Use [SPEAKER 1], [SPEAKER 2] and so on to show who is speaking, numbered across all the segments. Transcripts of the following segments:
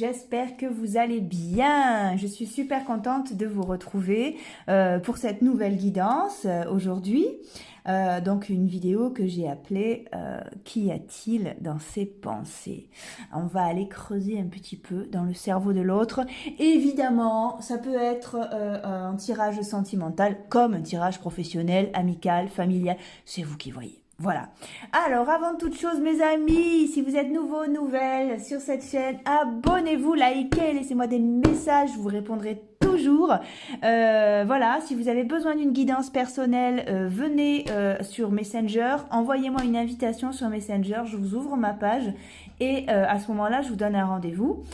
[SPEAKER 1] j'espère que vous allez bien. Je suis super contente de vous retrouver pour cette nouvelle guidance aujourd'hui. Donc une vidéo que j'ai appelée Qu'y a-t-il dans ses pensées? On va aller creuser un petit peu dans le cerveau de l'autre. Évidemment, ça peut être un tirage sentimental comme un tirage professionnel, amical, familial. C'est vous qui voyez. Voilà. Alors, avant toute chose, mes amis, si vous êtes nouveaux, nouvelles sur cette chaîne, abonnez-vous, likez, laissez-moi des messages, je vous répondrai toujours. Voilà, si vous avez besoin d'une guidance personnelle, venez sur Messenger, envoyez-moi une invitation sur Messenger, je vous ouvre ma page et à ce moment-là, je vous donne un rendez-vous.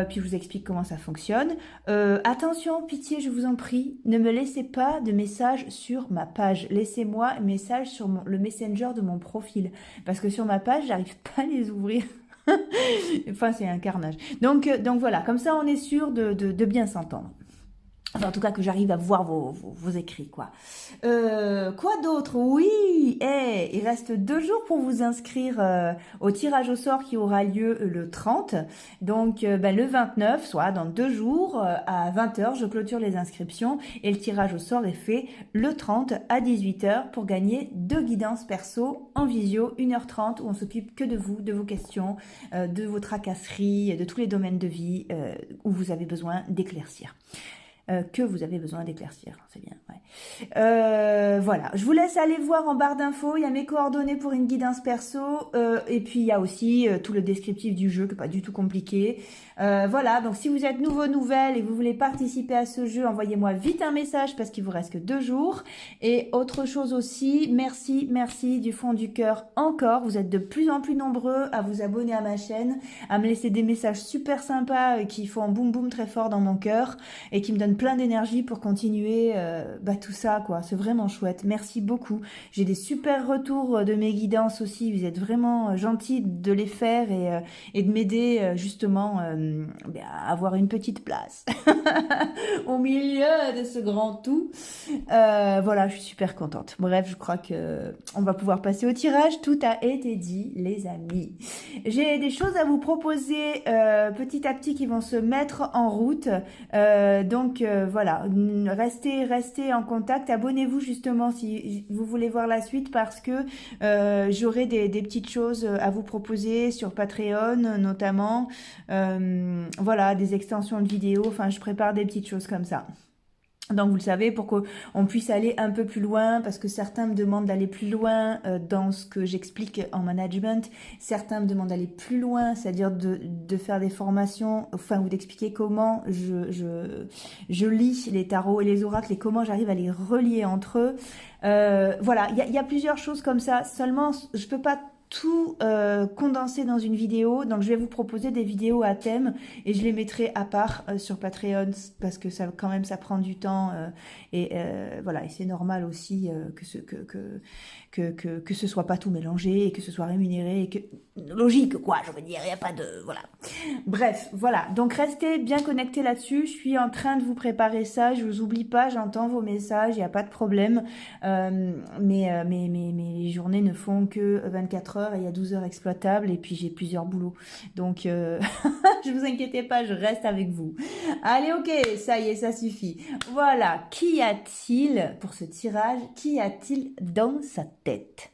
[SPEAKER 1] Puis je vous explique comment ça fonctionne. Attention, pitié, je vous en prie, ne me laissez pas de messages sur ma page. Laissez-moi un message sur le Messenger de mon profil. Parce que sur ma page, j'arrive pas à les ouvrir. Enfin, c'est un carnage. Donc voilà, comme ça, on est sûr de bien s'entendre. Enfin, en tout cas, que j'arrive à voir vos écrits, quoi. Quoi d'autre? Oui, il reste 2 jours pour vous inscrire au tirage au sort qui aura lieu le 30. Donc, le 29, soit dans 2 jours, à 20h, je clôture les inscriptions. Et le tirage au sort est fait le 30 à 18h pour gagner 2 guidances perso en visio, 1h30, où on s'occupe que de vous, de vos questions, de vos tracasseries, de tous les domaines de vie où vous avez besoin d'éclaircir. Que vous avez besoin d'éclaircir, c'est bien, ouais. Voilà, je vous laisse aller voir en barre d'infos, il y a mes coordonnées pour une guidance perso, et puis il y a aussi tout le descriptif du jeu, qui n'est pas du tout compliqué. Voilà, donc si vous êtes nouveau, nouvelle, et vous voulez participer à ce jeu, envoyez-moi vite un message, parce qu'il vous reste que 2 jours. Et autre chose aussi, merci du fond du cœur encore, vous êtes de plus en plus nombreux à vous abonner à ma chaîne, à me laisser des messages super sympas, qui font un boum boum très fort dans mon cœur, et qui me donnent plein d'énergie pour continuer tout ça, quoi. C'est vraiment chouette. Merci beaucoup. J'ai des super retours de mes guidances aussi. Vous êtes vraiment gentils de les faire et de m'aider justement à avoir une petite place au milieu de ce grand tout. Voilà, je suis super contente. Bref, je crois que on va pouvoir passer au tirage. Tout a été dit, les amis. J'ai des choses à vous proposer petit à petit qui vont se mettre en route. Donc voilà, restez en contact, abonnez-vous justement si vous voulez voir la suite parce que j'aurai des petites choses à vous proposer sur Patreon notamment, voilà, des extensions de vidéos, enfin je prépare des petites choses comme ça. Donc vous le savez, pour qu'on puisse aller un peu plus loin, parce que certains me demandent d'aller plus loin dans ce que j'explique en management, certains me demandent d'aller plus loin, c'est-à-dire de faire des formations, enfin ou d'expliquer comment je lis les tarots et les oracles et comment j'arrive à les relier entre eux. Voilà, il y a plusieurs choses comme ça, seulement je peux pas tout condensé dans une vidéo, donc je vais vous proposer des vidéos à thème et je les mettrai à part sur Patreon parce que ça quand même ça prend du temps et voilà, et c'est normal aussi que ce soit pas tout mélangé et que ce soit rémunéré et que logique quoi, je veux dire, il n'y a pas de voilà. Bref, voilà, donc restez bien connectés là-dessus, je suis en train de vous préparer ça, je vous oublie pas, j'entends vos messages, il n'y a pas de problème, mais les journées ne font que 24 heures et il y a 12 heures exploitables et puis j'ai plusieurs boulots, donc je vous inquiétez pas, je reste avec vous. Allez, ok, ça y est, ça suffit. Voilà, qu'y a-t-il pour ce tirage? Qu'y a-t-il dans sa tête?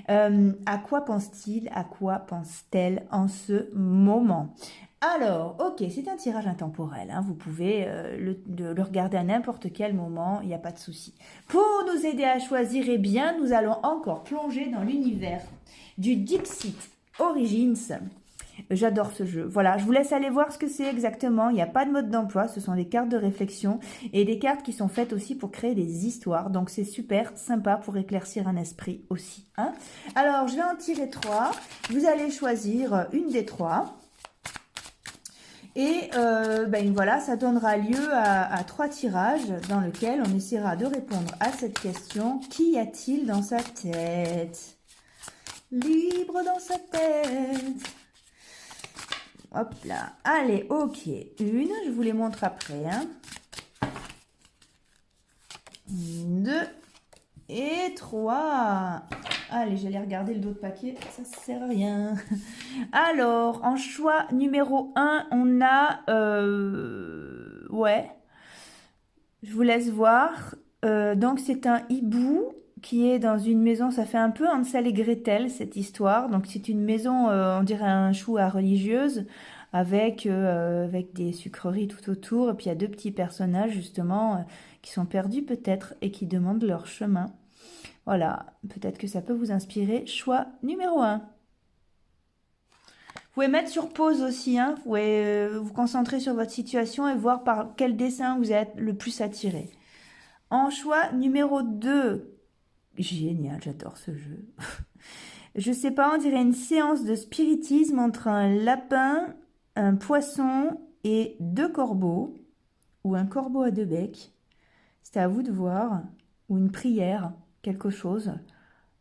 [SPEAKER 1] À quoi pense-t-il? À quoi pense-t-elle en ce moment? Alors, ok, c'est un tirage intemporel, hein, vous pouvez le regarder à n'importe quel moment, il n'y a pas de souci. Pour nous aider à choisir, eh bien, nous allons encore plonger dans l'univers du Dixit Origins. J'adore ce jeu. Voilà, je vous laisse aller voir ce que c'est exactement. Il n'y a pas de mode d'emploi, ce sont des cartes de réflexion et des cartes qui sont faites aussi pour créer des histoires. Donc c'est super sympa pour éclaircir un esprit aussi. Hein. Alors, je vais en tirer 3. Vous allez choisir une des 3. Et voilà, ça donnera lieu à 3 tirages dans lesquels on essaiera de répondre à cette question. Qu'y a-t-il dans sa tête? Libre dans sa tête. Hop là. Allez, ok. Une, je vous les montre après. Hein. 2 et 3. Allez, j'allais regarder le dos de papier, ça sert à rien. Alors, en choix numéro 1, on a... ouais, je vous laisse voir. Donc, c'est un hibou qui est dans une maison, ça fait un peu Hansel et Gretel, cette histoire. Donc, c'est une maison, on dirait un chou à religieuse, avec des sucreries tout autour. Et puis, il y a deux petits personnages, justement, qui sont perdus peut-être et qui demandent leur chemin. Voilà, peut-être que ça peut vous inspirer. Choix numéro 1. Vous pouvez mettre sur pause aussi, hein. Vous pouvez vous concentrer sur votre situation et voir par quel dessin vous êtes le plus attiré. En choix numéro 2, génial, j'adore ce jeu. Je sais pas, on dirait une séance de spiritisme entre un lapin, un poisson et deux corbeaux, ou un corbeau à deux becs. C'est à vous de voir, ou une prière, quelque chose.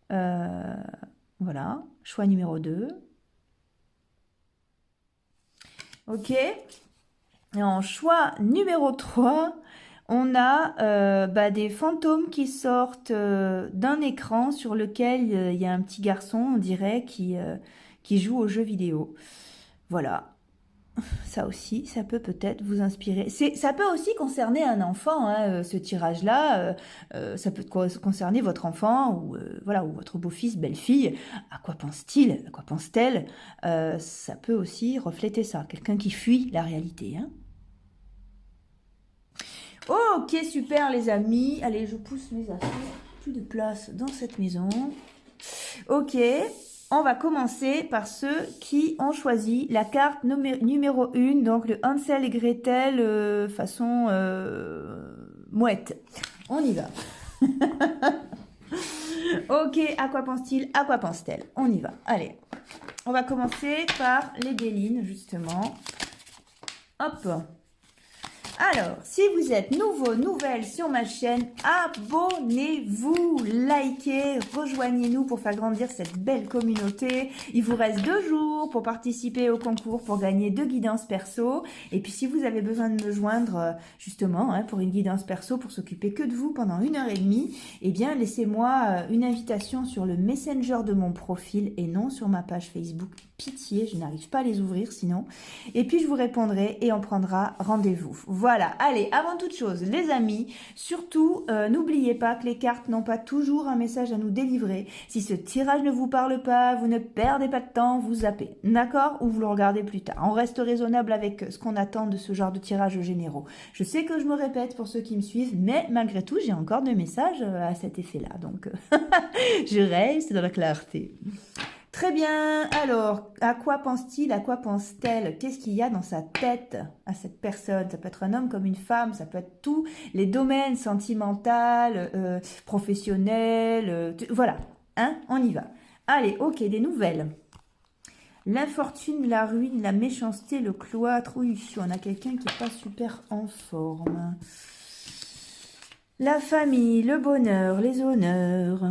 [SPEAKER 1] Voilà, choix numéro 2. Ok. Et en choix numéro 3, on a des fantômes qui sortent d'un écran sur lequel il y a un petit garçon, on dirait, qui joue aux jeux vidéo. Voilà. Ça aussi, ça peut peut-être vous inspirer. Ça peut aussi concerner un enfant, hein, ce tirage-là. Ça peut concerner votre enfant ou, voilà, ou votre beau-fils, belle-fille. À quoi pense-t-il? À quoi pense-t-elle? Ça peut aussi refléter ça. Quelqu'un qui fuit la réalité. Hein. Ok, super les amis. Allez, je pousse mes affaires. Plus de place dans cette maison. Ok. On va commencer par ceux qui ont choisi la carte numéro 1, donc le Hansel et Gretel façon mouette. On y va. Ok, à quoi pense-t-il? À quoi pense-t-elle? On y va. Allez, on va commencer par les Bélines, justement. Hop. Alors, si vous êtes nouveau, nouvelle sur ma chaîne, abonnez-vous, likez, rejoignez-nous pour faire grandir cette belle communauté. Il vous reste 2 jours pour participer au concours, pour gagner 2 guidances perso. Et puis, si vous avez besoin de me joindre, justement, hein, pour une guidance perso, pour s'occuper que de vous pendant 1h30, eh bien, laissez-moi une invitation sur le Messenger de mon profil et non sur ma page Facebook. Pitié, je n'arrive pas à les ouvrir sinon. Et puis, je vous répondrai et on prendra rendez-vous. Voilà, allez, avant toute chose, les amis, surtout, n'oubliez pas que les cartes n'ont pas toujours un message à nous délivrer. Si ce tirage ne vous parle pas, vous ne perdez pas de temps, vous zappez, d'accord? Ou vous le regardez plus tard. On reste raisonnable avec ce qu'on attend de ce genre de tirage généraux. Je sais que je me répète pour ceux qui me suivent, mais malgré tout, j'ai encore des messages à cet effet-là. Donc, je reste dans la clarté. Très bien, alors, à quoi pense-t-il, à quoi pense-t-elle? Qu'est-ce qu'il y a dans sa tête à cette personne? Ça peut être un homme comme une femme, ça peut être tous les domaines sentimental, professionnel, voilà, hein, on y va. Allez, ok, des nouvelles. L'infortune, la ruine, la méchanceté, le cloître, oui, on a quelqu'un qui n'est pas super en forme. La famille, le bonheur, les honneurs...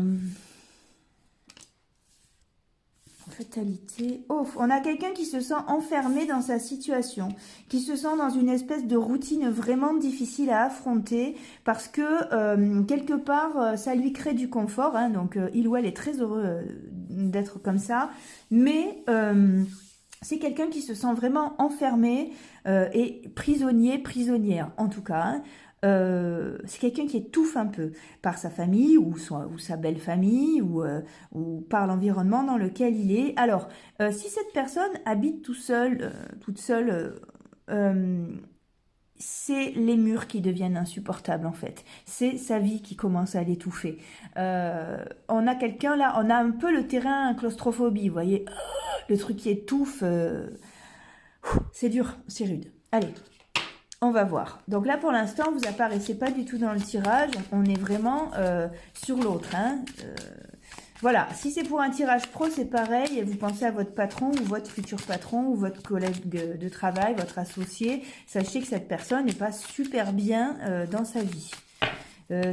[SPEAKER 1] Fatalité. Oh, on a quelqu'un qui se sent enfermé dans sa situation, qui se sent dans une espèce de routine vraiment difficile à affronter parce que quelque part ça lui crée du confort, hein, donc il ou elle est très heureux d'être comme ça, mais c'est quelqu'un qui se sent vraiment enfermé et prisonnier, prisonnière en tout cas, hein. C'est quelqu'un qui étouffe un peu par sa famille ou sa belle famille ou par l'environnement dans lequel il est. Alors, si cette personne habite toute seule, c'est les murs qui deviennent insupportables en fait. C'est sa vie qui commence à l'étouffer. On a quelqu'un là, on a un peu le terrain claustrophobie, vous voyez, le truc qui étouffe. C'est dur, c'est rude. Allez. On va voir. Donc là, pour l'instant, vous apparaissez pas du tout dans le tirage. On est vraiment sur l'autre. Hein. Voilà. Si c'est pour un tirage pro, c'est pareil. Vous pensez à votre patron ou votre futur patron ou votre collègue de travail, votre associé. Sachez que cette personne n'est pas super bien dans sa vie.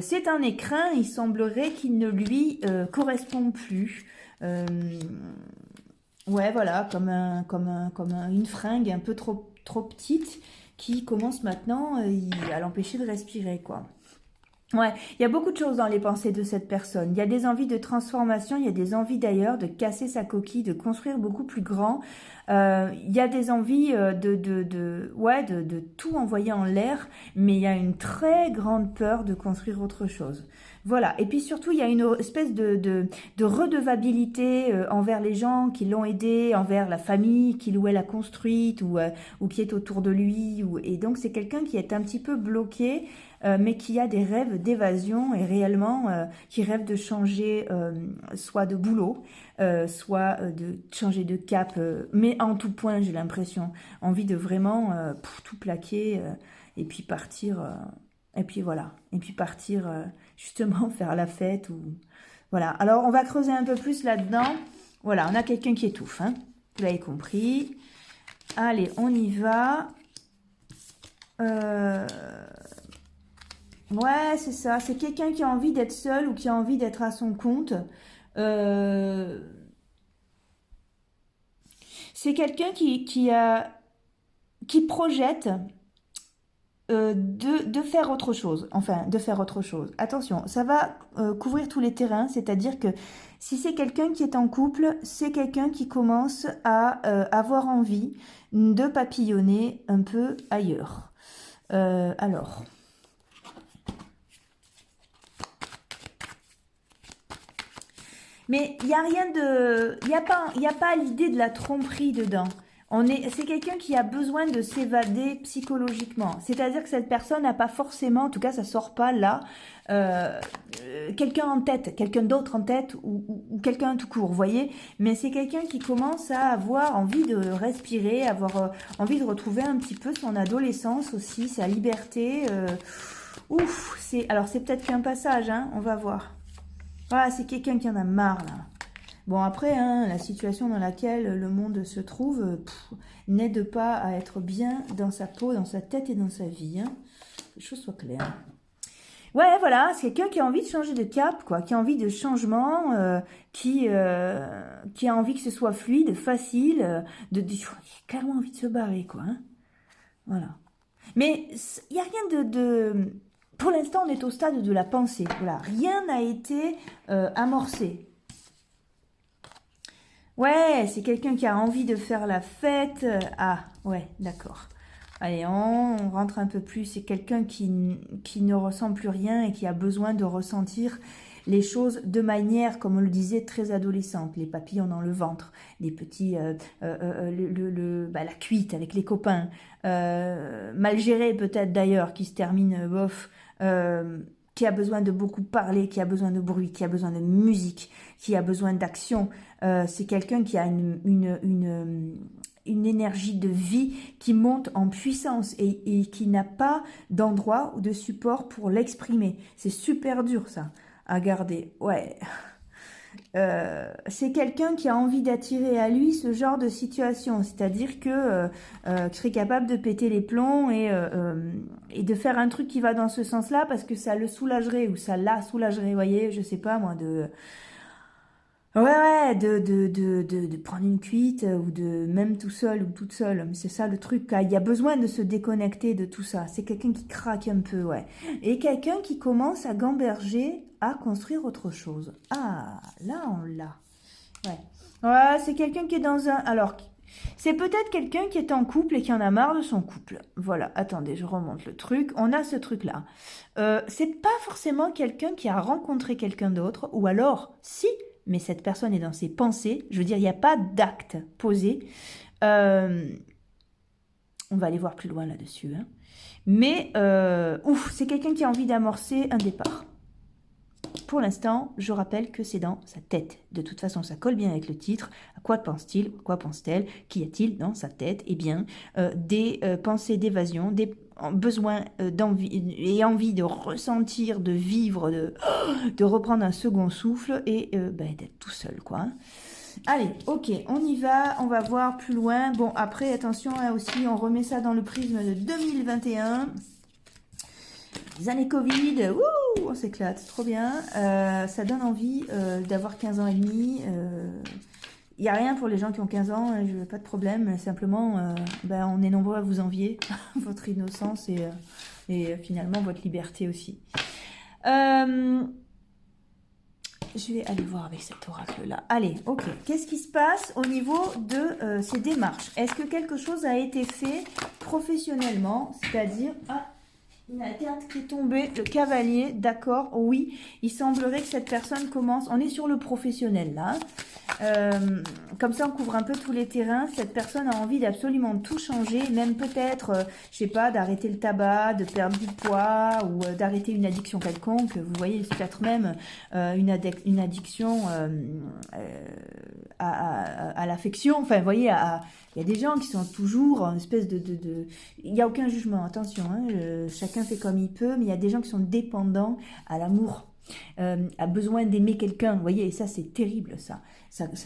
[SPEAKER 1] C'est un écrin. Il semblerait qu'il ne lui correspond plus. Ouais, voilà, comme une fringue un peu trop petite qui commence maintenant à l'empêcher de respirer, quoi. Ouais, il y a beaucoup de choses dans les pensées de cette personne. Il y a des envies de transformation, il y a des envies d'ailleurs de casser sa coquille, de construire beaucoup plus grand. Il y a des envies ouais, de tout envoyer en l'air, mais il y a une très grande peur de construire autre chose. Voilà. Et puis surtout, il y a une espèce de redevabilité envers les gens qui l'ont aidé, envers la famille qu'il ou elle a construite ou qui est autour de lui. Et donc, c'est quelqu'un qui est un petit peu bloqué mais qui a des rêves d'évasion et réellement qui rêve de changer soit de boulot, soit de changer de cap, mais en tout point j'ai l'impression, envie de vraiment tout plaquer et puis partir, et puis voilà, et puis partir justement faire la fête ou voilà. Alors on va creuser un peu plus là-dedans. Voilà, on a quelqu'un qui étouffe, hein. Vous l'avez compris. Allez, on y va. Euh, Ouais, c'est ça. C'est quelqu'un qui a envie d'être seul ou qui a envie d'être à son compte. Euh, c'est quelqu'un qui projette de faire autre chose. Enfin, de faire autre chose. Attention, ça va couvrir tous les terrains. C'est-à-dire que si c'est quelqu'un qui est en couple, c'est quelqu'un qui commence à avoir envie de papillonner un peu ailleurs. Alors. Mais il n'y a rien de... Il y a pas l'idée de la tromperie dedans. C'est quelqu'un qui a besoin de s'évader psychologiquement. C'est-à-dire que cette personne n'a pas forcément, en tout cas ça sort pas là, quelqu'un en tête, quelqu'un d'autre en tête ou quelqu'un tout court, vous voyez. Mais c'est quelqu'un qui commence à avoir envie de respirer, avoir envie de retrouver un petit peu son adolescence aussi, sa liberté. Alors c'est peut-être qu'un passage, hein, on va voir. Ah, c'est quelqu'un qui en a marre, là. Bon, après, hein, la situation dans laquelle le monde se trouve n'aide pas à être bien dans sa peau, dans sa tête et dans sa vie. Hein. Que les choses soient claires. Ouais, voilà, c'est quelqu'un qui a envie de changer de cap, quoi, qui a envie de changement, qui a envie que ce soit fluide, facile, il a clairement envie de se barrer, quoi. Hein. Voilà. Mais il n'y a rien Pour l'instant, on est au stade de la pensée. Voilà, rien n'a été amorcé. Ouais, c'est quelqu'un qui a envie de faire la fête. Ah, ouais, d'accord. Allez, on rentre un peu plus. C'est quelqu'un qui ne ressent plus rien et qui a besoin de ressentir les choses de manière, comme on le disait, très adolescente. Les papillons dans le ventre, les petits, la cuite avec les copains, mal géré peut-être d'ailleurs, qui se termine bof, qui a besoin de beaucoup parler, qui a besoin de bruit, qui a besoin de musique, qui a besoin d'action. C'est quelqu'un qui a une énergie de vie qui monte en puissance et qui n'a pas d'endroit ou de support pour l'exprimer. C'est super dur ça à garder. Ouais. C'est quelqu'un qui a envie d'attirer à lui ce genre de situation, c'est-à-dire que serait capable de péter les plombs et de faire un truc qui va dans ce sens-là parce que ça le soulagerait ou ça la soulagerait, vous voyez, je sais pas moi, ouais, de prendre une cuite ou de même tout seul ou toute seule. C'est ça le truc. Il y a besoin de se déconnecter de tout ça. C'est quelqu'un qui craque un peu, ouais. Et quelqu'un qui commence à gamberger, à construire autre chose. Ah, là on l'a. Ouais. Ouais, c'est quelqu'un qui est dans un... Alors, c'est peut-être quelqu'un qui est en couple et qui en a marre de son couple. Voilà, attendez, je remonte le truc. On a ce truc-là. C'est pas forcément quelqu'un qui a rencontré quelqu'un d'autre, ou alors, si, mais cette personne est dans ses pensées. Je veux dire, il n'y a pas d'acte posé. On va aller voir plus loin là-dessus. Hein. Mais, c'est quelqu'un qui a envie d'amorcer un départ. Pour l'instant, je rappelle que c'est dans sa tête. De toute façon, ça colle bien avec le titre. À quoi pense-t-il? À quoi pense-t-elle? Qu'y a-t-il dans sa tête? Eh bien, des pensées d'évasion, des besoins d'envie et envie de ressentir, de vivre, de reprendre un second souffle et d'être tout seul, quoi. Hein. Allez, ok, on y va, on va voir plus loin. Bon, après, attention, là aussi, on remet ça dans le prisme de 2021. Les années Covid, on s'éclate, trop bien. Ça donne envie d'avoir 15 ans et demi. Il n'y a rien pour les gens qui ont 15 ans, je pas de problème. Simplement, on est nombreux à vous envier votre innocence et finalement votre liberté aussi. Je vais aller voir avec cet oracle-là. Allez, ok. Qu'est-ce qui se passe au niveau de ces démarches? Est-ce que quelque chose a été fait professionnellement? C'est-à-dire... Ah, la carte qui est tombée, le cavalier, d'accord, oui. Il semblerait que cette personne commence... On est sur le professionnel, là. Comme ça, on couvre un peu tous les terrains. Cette personne a envie d'absolument tout changer, même peut-être, je sais pas, d'arrêter le tabac, de perdre du poids ou d'arrêter une addiction quelconque. Vous voyez, peut-être même une addiction à l'affection. Enfin, vous voyez, il y a des gens qui sont toujours en espèce de... Il n'y a aucun jugement, attention, hein, chacun fait comme il peut, mais il y a des gens qui sont dépendants à l'amour. A besoin d'aimer quelqu'un, vous voyez, et ça c'est terrible, ça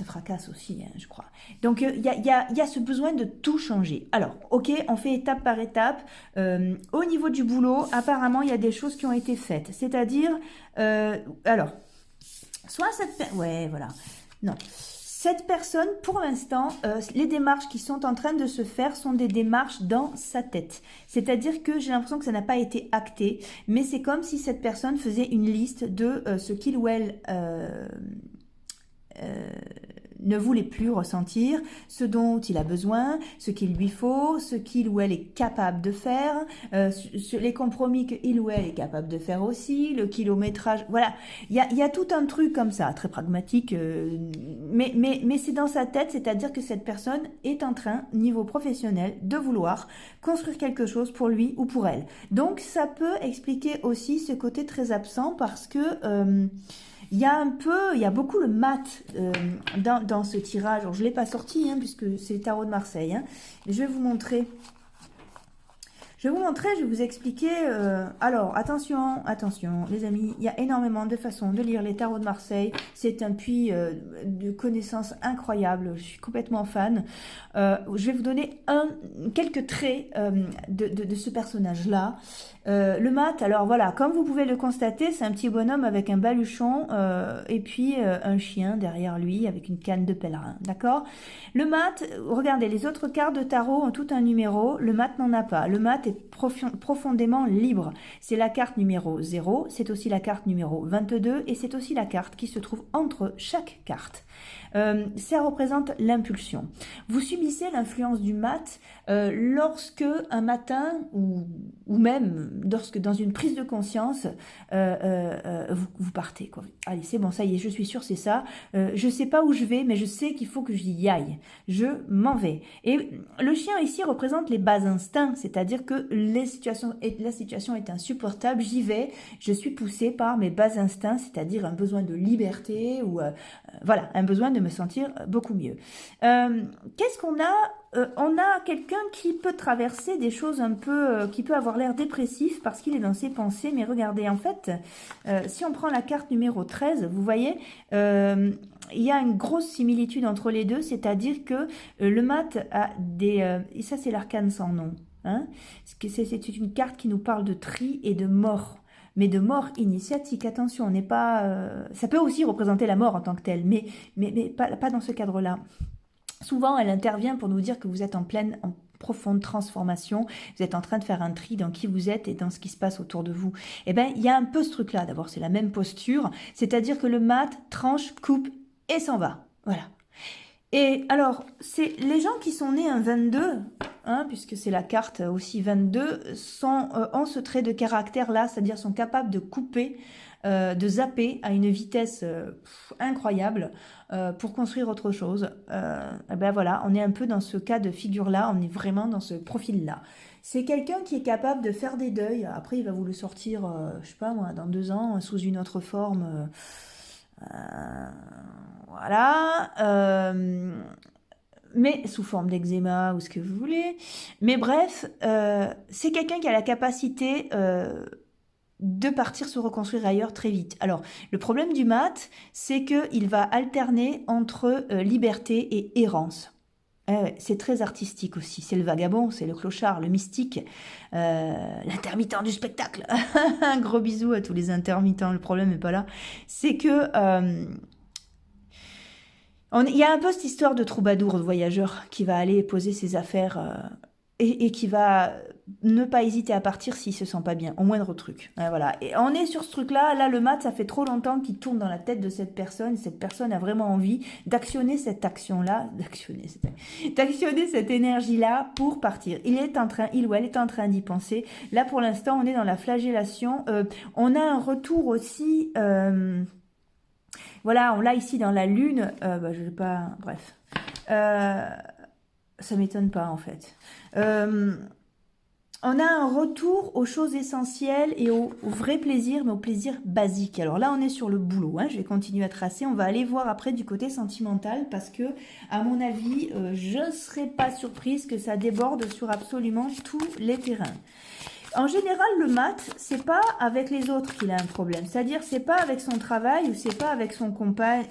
[SPEAKER 1] fracasse aussi, hein, je crois. Donc il y a ce besoin de tout changer. Alors, ok, on fait étape par étape. Au niveau du boulot, apparemment il y a des choses qui ont été faites, c'est-à-dire, alors, soit cette... Ouais, voilà, non. Cette personne, pour l'instant, les démarches qui sont en train de se faire sont des démarches dans sa tête. C'est-à-dire que j'ai l'impression que ça n'a pas été acté, mais c'est comme si cette personne faisait une liste de ce qu'il ou elle ne voulait plus ressentir, ce dont il a besoin, ce qu'il lui faut, ce qu'il ou elle est capable de faire, les compromis qu'il ou elle est capable de faire aussi, le kilométrage, voilà. Il y a tout un truc comme ça, très pragmatique, mais c'est dans sa tête, c'est-à-dire que cette personne est en train, niveau professionnel, de vouloir construire quelque chose pour lui ou pour elle. Donc ça peut expliquer aussi ce côté très absent parce que... il y a beaucoup le mat dans ce tirage. Alors, je ne l'ai pas sorti, hein, puisque c'est le tarot de Marseille. Hein. Je vais vous montrer. Je vais vous expliquer. Alors, attention, les amis, il y a énormément de façons de lire les tarots de Marseille. C'est un puits de connaissances incroyable. Je suis complètement fan. Je vais vous donner quelques traits de ce personnage-là. Le mat, alors voilà, comme vous pouvez le constater, c'est un petit bonhomme avec un baluchon et puis un chien derrière lui avec une canne de pèlerin, d'accord? Le mat, regardez, les autres cartes de tarot ont tout un numéro, le mat n'en a pas. Le mat est profondément libre. C'est la carte numéro 0, c'est aussi la carte numéro 22 et c'est aussi la carte qui se trouve entre chaque carte. Ça représente l'impulsion. Vous subissez l'influence du mat lorsque un matin ou même lorsque dans une prise de conscience vous partez quoi. Allez, c'est bon, ça y est, je suis sûre, c'est ça. Je sais pas où je vais, mais je sais qu'il faut que j'y aille. Je m'en vais. Et le chien ici représente les bas instincts, c'est-à-dire que la situation est insupportable, j'y vais, je suis poussée par mes bas instincts, c'est-à-dire un besoin de liberté ou voilà, un besoin de me sentir beaucoup mieux. Qu'est-ce qu'on a on a quelqu'un qui peut traverser des choses un peu, qui peut avoir l'air dépressif parce qu'il est dans ses pensées, mais regardez, en fait, si on prend la carte numéro 13, vous voyez, il y a une grosse similitude entre les deux, c'est-à-dire que le mat a des... et ça, c'est l'arcane sans nom. Hein, c'est une carte qui nous parle de tri et de mort. Mais de mort initiatique, attention, on n'est pas... ça peut aussi représenter la mort en tant que telle, mais pas dans ce cadre-là. Souvent, elle intervient pour nous dire que vous êtes en profonde transformation, vous êtes en train de faire un tri dans qui vous êtes et dans ce qui se passe autour de vous. Eh bien, il y a un peu ce truc-là. D'abord, c'est la même posture, c'est-à-dire que le mat tranche, coupe et s'en va. Voilà. Et alors, c'est les gens qui sont nés un 22, hein, puisque c'est la carte aussi 22, ont ce trait de caractère-là, c'est-à-dire sont capables de couper, de zapper à une vitesse incroyable pour construire autre chose. Et ben voilà, on est un peu dans ce cas de figure-là, on est vraiment dans ce profil-là. C'est quelqu'un qui est capable de faire des deuils. Après, il va vous le sortir, je sais pas moi, dans 2 ans, sous une autre forme. Voilà, mais sous forme d'eczéma ou ce que vous voulez. Mais bref, c'est quelqu'un qui a la capacité de partir se reconstruire ailleurs très vite. Alors, le problème du mat, c'est qu'il va alterner entre liberté et errance. C'est très artistique aussi, c'est le vagabond, c'est le clochard, le mystique, l'intermittent du spectacle. Un gros bisou à tous les intermittents, le problème n'est pas là. C'est que... il y a un peu cette histoire de troubadour, de voyageur, qui va aller poser ses affaires et qui va ne pas hésiter à partir s'il se sent pas bien, au moindre truc. Voilà. Et on est sur ce truc-là. Là, le mat, ça fait trop longtemps qu'il tourne dans la tête de cette personne. Cette personne a vraiment envie d'actionner cette action-là, d'actionner cette énergie-là pour partir. Il ou elle est en train d'y penser. Là, pour l'instant, on est dans la flagellation. On a un retour aussi. Voilà, on l'a ici dans la lune. Je vais pas. Bref. Ça m'étonne pas en fait. On a un retour aux choses essentielles et au vrai plaisir, mais au plaisir basique. Alors là, on est sur le boulot. Je vais continuer à tracer. On va aller voir après du côté sentimental parce que, à mon avis, je ne serais pas surprise que ça déborde sur absolument tous les terrains. En général, le mat, c'est pas avec les autres qu'il a un problème. C'est-à-dire, c'est pas avec son travail ou c'est pas avec son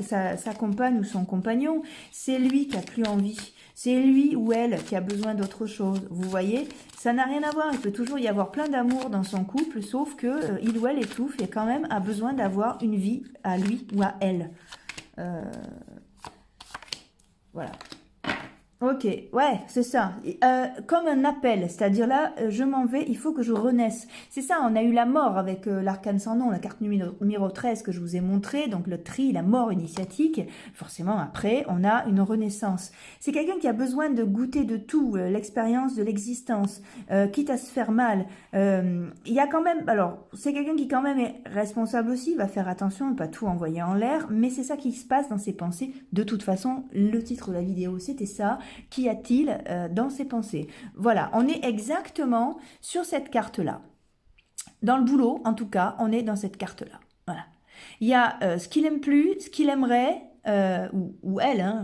[SPEAKER 1] sa compagne ou son compagnon. C'est lui qui a plus envie. C'est lui ou elle qui a besoin d'autre chose. Vous voyez, ça n'a rien à voir. Il peut toujours y avoir plein d'amour dans son couple, sauf que il ou elle étouffe et quand même a besoin d'avoir une vie à lui ou à elle. Voilà. Ok, ouais, c'est ça. Comme un appel, c'est-à-dire là, je m'en vais, il faut que je renaisse. C'est ça, on a eu la mort avec l'arcane sans nom, la carte numéro 13 que je vous ai montré, donc le tri, la mort initiatique. Forcément, après, on a une renaissance. C'est quelqu'un qui a besoin de goûter de tout, l'expérience de l'existence, quitte à se faire mal. Il y a quand même, alors, c'est quelqu'un qui quand même est responsable aussi, va faire attention de ne pas tout envoyer en l'air, mais c'est ça qui se passe dans ses pensées. De toute façon, le titre de la vidéo, c'était ça. Qu'y a-t-il dans ses pensées? Voilà, on est exactement sur cette carte-là. Dans le boulot, en tout cas, on est dans cette carte-là. Voilà. Il y a ce qu'il aime plus, ce qu'il aimerait, ou elle,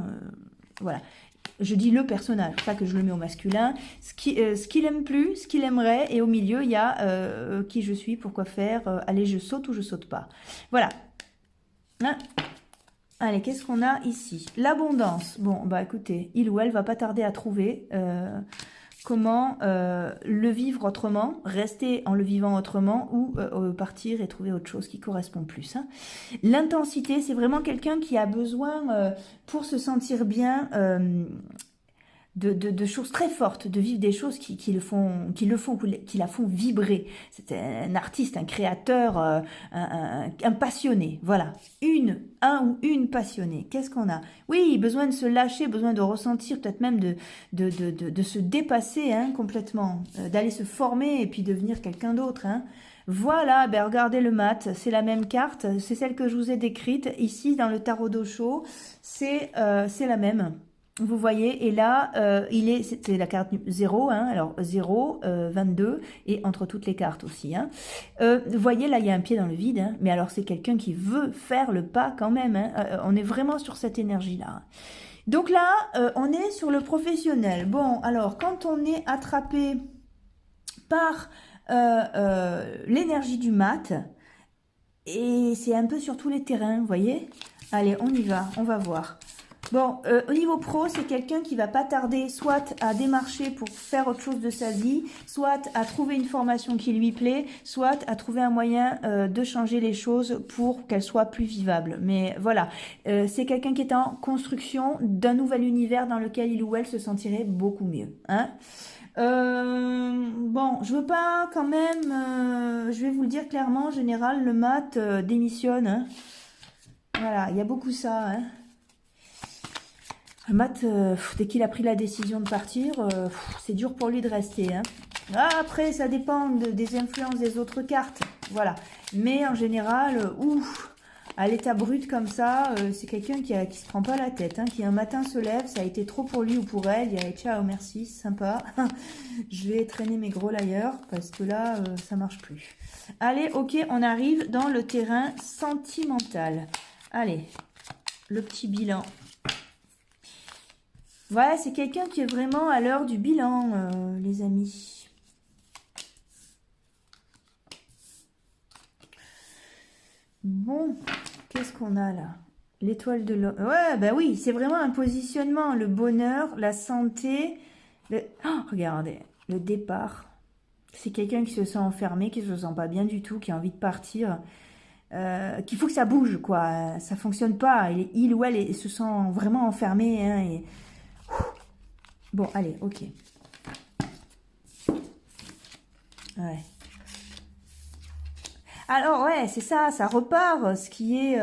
[SPEAKER 1] voilà. Je dis le personnage, c'est pour ça que je le mets au masculin. Ce qu'il aime plus, ce qu'il aimerait, et au milieu, il y a qui je suis, pourquoi faire, allez, je saute ou je saute pas. Voilà. Allez, qu'est-ce qu'on a ici? L'abondance. Bon, bah écoutez, il ou elle va pas tarder à trouver comment le vivre autrement, rester en le vivant autrement ou partir et trouver autre chose qui correspond plus. L'intensité, c'est vraiment quelqu'un qui a besoin, pour se sentir bien, de choses très fortes, de vivre des choses qui la font vibrer. C'est un artiste, un créateur, un passionné. Voilà, un ou une passionnée. Qu'est-ce qu'on a? Oui, besoin de se lâcher, besoin de ressentir, peut-être même de se dépasser complètement, d'aller se former et puis devenir quelqu'un d'autre. Voilà, ben regardez le mat, c'est la même carte, c'est celle que je vous ai décrite ici dans le tarot d'Osho, c'est la même. Vous voyez, et là, c'est la carte 0, alors 0, 22, et entre toutes les cartes aussi. Vous voyez, là, il y a un pied dans le vide, mais alors c'est quelqu'un qui veut faire le pas quand même. On est vraiment sur cette énergie-là. Donc là, on est sur le professionnel. Bon, alors, quand on est attrapé par l'énergie du mat, et c'est un peu sur tous les terrains, vous voyez? Allez, on y va, on va voir. Bon, au niveau pro, c'est quelqu'un qui va pas tarder soit à démarcher pour faire autre chose de sa vie, soit à trouver une formation qui lui plaît, soit à trouver un moyen de changer les choses pour qu'elles soient plus vivables. Mais voilà, c'est quelqu'un qui est en construction d'un nouvel univers dans lequel il ou elle se sentirait beaucoup mieux. Bon, je veux pas quand même, je vais vous le dire clairement, en général, le mat démissionne. Voilà, il y a beaucoup ça. Le mat, dès qu'il a pris la décision de partir, c'est dur pour lui de rester. Après, ça dépend des influences des autres cartes. Voilà. Mais en général, à l'état brut comme ça, c'est quelqu'un qui se prend pas la tête. Qui un matin se lève, ça a été trop pour lui ou pour elle. Il y a ciao, merci, sympa. Je vais traîner mes gros ailleurs parce que là, ça marche plus. Allez, ok, on arrive dans le terrain sentimental. Allez, le petit bilan. Voilà, c'est quelqu'un qui est vraiment à l'heure du bilan, les amis. Bon, qu'est-ce qu'on a là? L'étoile de l'homme. Ouais, bah oui, c'est vraiment un positionnement. Le bonheur, la santé. Regardez, le départ. C'est quelqu'un qui se sent enfermé, qui ne se sent pas bien du tout, qui a envie de partir. Qu'il faut que ça bouge, quoi. Ça fonctionne pas. Il ou elle se sent vraiment enfermé, et... Bon, allez, ok. Ouais. Alors ouais, c'est ça, ça repart. Ce qui est,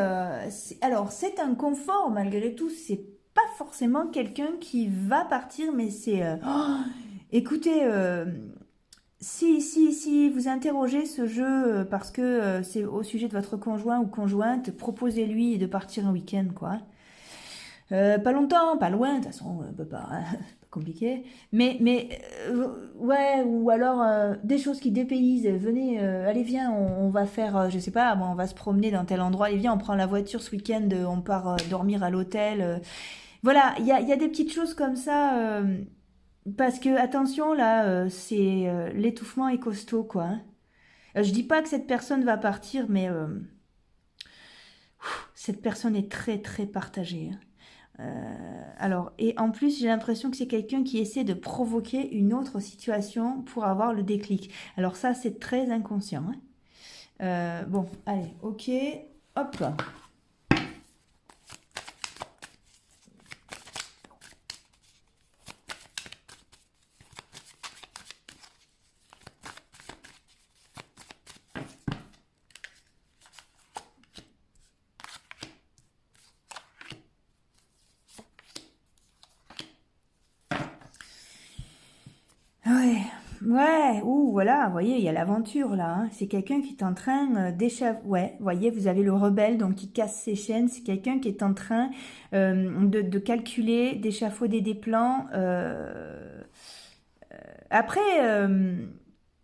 [SPEAKER 1] alors c'est un confort malgré tout. C'est pas forcément quelqu'un qui va partir, mais c'est. Écoutez, si vous interrogez ce jeu parce que c'est au sujet de votre conjoint ou conjointe, proposez-lui de partir un week-end, quoi. Pas longtemps, pas loin, de toute façon, pas, pas compliqué. Ouais, ou alors des choses qui dépaysent. Venez, allez, viens, on va faire, je sais pas, moi, on va se promener dans tel endroit. Allez, viens, on prend la voiture ce week-end, on part dormir à l'hôtel. Voilà, il y a des petites choses comme ça. Parce que, attention, là, c'est l'étouffement est costaud, quoi. Hein. Je dis pas que cette personne va partir, mais cette personne est très, très partagée. Hein. Alors, et en plus, j'ai l'impression que c'est quelqu'un qui essaie de provoquer une autre situation pour avoir le déclic. Alors ça, c'est très inconscient. Hein. Bon, allez, ok, hop. Ouais, ouais, ouh, voilà, vous voyez, il y a l'aventure là. Hein. C'est quelqu'un qui est en train d'échapper. Ouais, vous voyez, vous avez le rebelle donc qui casse ses chaînes. C'est quelqu'un qui est en train de calculer, d'échafauder des plans. Après,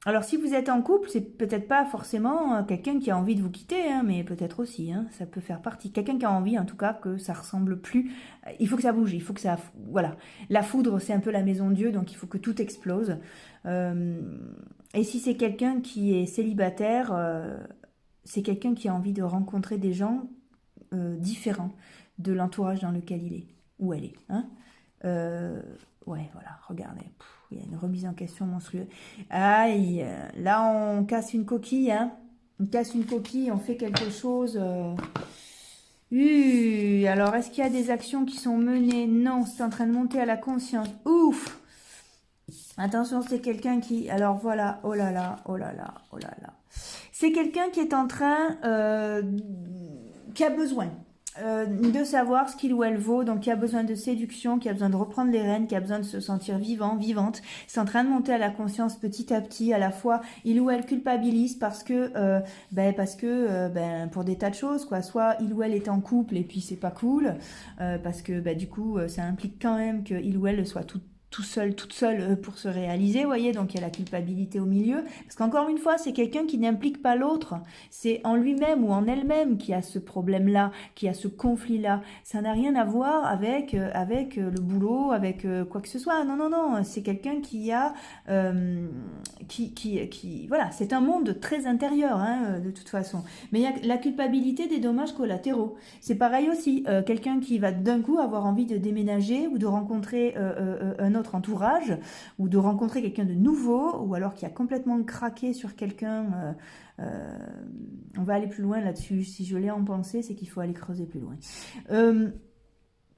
[SPEAKER 1] alors si vous êtes en couple, c'est peut-être pas forcément quelqu'un qui a envie de vous quitter, hein, mais peut-être aussi, hein, ça peut faire partie. Quelqu'un qui a envie, en tout cas, que ça ressemble plus. Il faut que ça bouge, il faut que ça, voilà. La foudre, c'est un peu la maison de Dieu, donc il faut que tout explose. Euh, et si c'est quelqu'un qui est célibataire, c'est quelqu'un qui a envie de rencontrer des gens différents de l'entourage dans lequel il est, où elle est. Hein. Euh, ouais, voilà, regardez. Il y a une remise en question monstrueuse. Aïe, là on casse une coquille, hein. On casse une coquille, on fait quelque chose. Alors est-ce qu'il y a des actions qui sont menées? Non, c'est en train de monter à la conscience. Ouf! Attention, c'est quelqu'un qui... Alors voilà, oh là là, oh là là, oh là là. C'est quelqu'un qui est en train... qui a besoin de savoir ce qu'il ou elle vaut, donc qui a besoin de séduction, qui a besoin de reprendre les rênes, qui a besoin de se sentir vivant, vivante. C'est en train de monter à la conscience petit à petit. À la fois, il ou elle culpabilise parce que pour des tas de choses, quoi. Soit il ou elle est en couple et puis c'est pas cool, parce que du coup, ça implique quand même que il ou elle soit tout seul, toute seule pour se réaliser, vous voyez, donc il y a la culpabilité au milieu, parce qu'encore une fois, c'est quelqu'un qui n'implique pas l'autre, c'est en lui-même ou en elle-même qui a ce problème-là, qui a ce conflit-là, ça n'a rien à voir avec, le boulot, avec quoi que ce soit, non, non, non, c'est quelqu'un qui a, voilà, c'est un monde très intérieur, hein, de toute façon, mais il y a la culpabilité des dommages collatéraux, c'est pareil aussi, quelqu'un qui va d'un coup avoir envie de déménager ou de rencontrer un autre entourage, ou de rencontrer quelqu'un de nouveau, ou alors qui a complètement craqué sur quelqu'un. On va aller plus loin là-dessus. Si je l'ai en pensée, c'est qu'il faut aller creuser plus loin.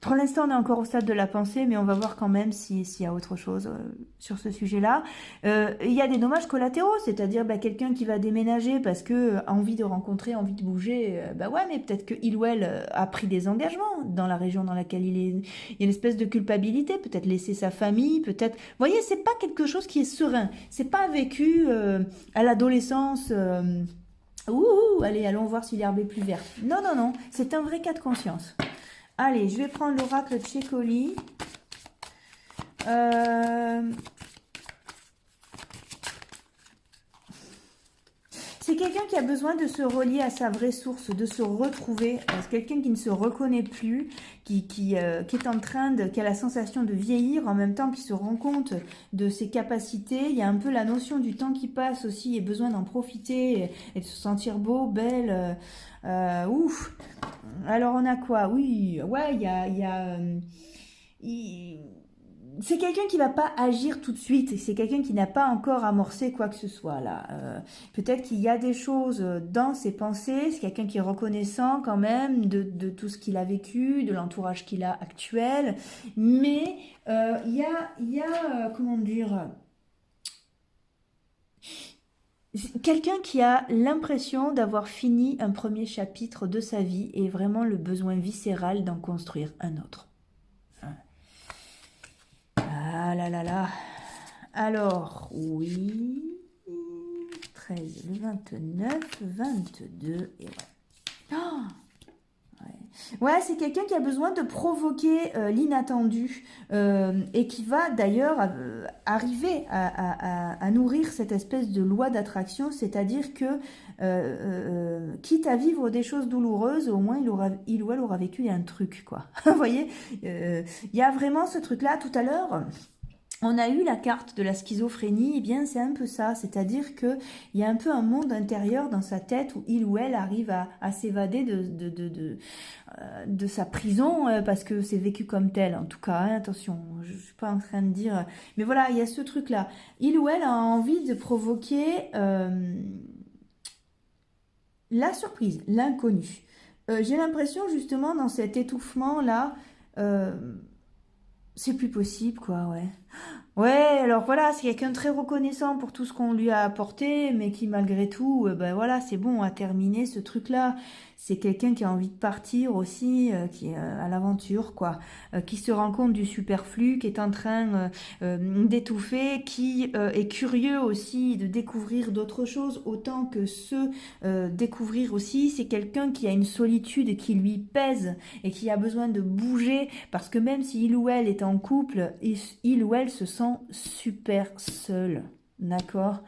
[SPEAKER 1] Pour l'instant, on est encore au stade de la pensée, mais on va voir quand même s'il y a autre chose sur ce sujet-là. Il y a des dommages collatéraux, c'est-à-dire quelqu'un qui va déménager parce que a envie de rencontrer, envie de bouger. Ouais, mais peut-être que il ou elle a pris des engagements dans la région dans laquelle il est. Il y a une espèce de culpabilité, peut-être laisser sa famille, peut-être. Vous voyez, c'est pas quelque chose qui est serein. C'est pas vécu à l'adolescence. Allez, allons voir si l'herbe est plus verte. Non, non, non, c'est un vrai cas de conscience. Allez, je vais prendre l'oracle de Tchécoli. C'est quelqu'un qui a besoin de se relier à sa vraie source, de se retrouver. C'est quelqu'un qui ne se reconnaît plus, qui est en train qui a la sensation de vieillir, en même temps qui se rend compte de ses capacités. Il y a un peu la notion du temps qui passe aussi, et besoin d'en profiter et de se sentir beau, belle. Ouf. Alors on a quoi? Oui, ouais, c'est quelqu'un qui va pas agir tout de suite. C'est quelqu'un qui n'a pas encore amorcé quoi que ce soit là. Peut-être qu'il y a des choses dans ses pensées. C'est quelqu'un qui est reconnaissant quand même de tout ce qu'il a vécu, de l'entourage qu'il a actuel. Mais il y a comment dire? quelqu'un qui a l'impression d'avoir fini un premier chapitre de sa vie et vraiment le besoin viscéral d'en construire un autre. Ah là là là. Alors, oui. 13, le 29, 22, et ouais. Oh, ouais, c'est quelqu'un qui a besoin de provoquer l'inattendu et qui va d'ailleurs arriver à nourrir cette espèce de loi d'attraction, c'est-à-dire que quitte à vivre des choses douloureuses, au moins il ou elle aura vécu un truc, quoi. Vous voyez, il y a vraiment ce truc-là. Tout à l'heure, on a eu la carte de la schizophrénie, et bien c'est un peu ça, c'est-à-dire qu'il y a un peu un monde intérieur dans sa tête où il ou elle arrive à s'évader de sa prison, parce que c'est vécu comme tel, en tout cas, hein, attention, je ne suis pas en train de dire... Mais voilà, il y a ce truc-là. Il ou elle a envie de provoquer la surprise, l'inconnu. J'ai l'impression justement dans cet étouffement-là, c'est plus possible, quoi, ouais. Ouais, alors voilà, c'est quelqu'un de très reconnaissant pour tout ce qu'on lui a apporté, mais qui malgré tout, ben voilà, c'est bon, a terminé ce truc-là. C'est quelqu'un qui a envie de partir aussi, qui est à l'aventure, quoi, qui se rend compte du superflu, qui est en train d'étouffer, qui est curieux aussi de découvrir d'autres choses, autant que découvrir aussi. C'est quelqu'un qui a une solitude qui lui pèse et qui a besoin de bouger, parce que même si il ou elle est en couple, il ou elle se sent super seul, d'accord?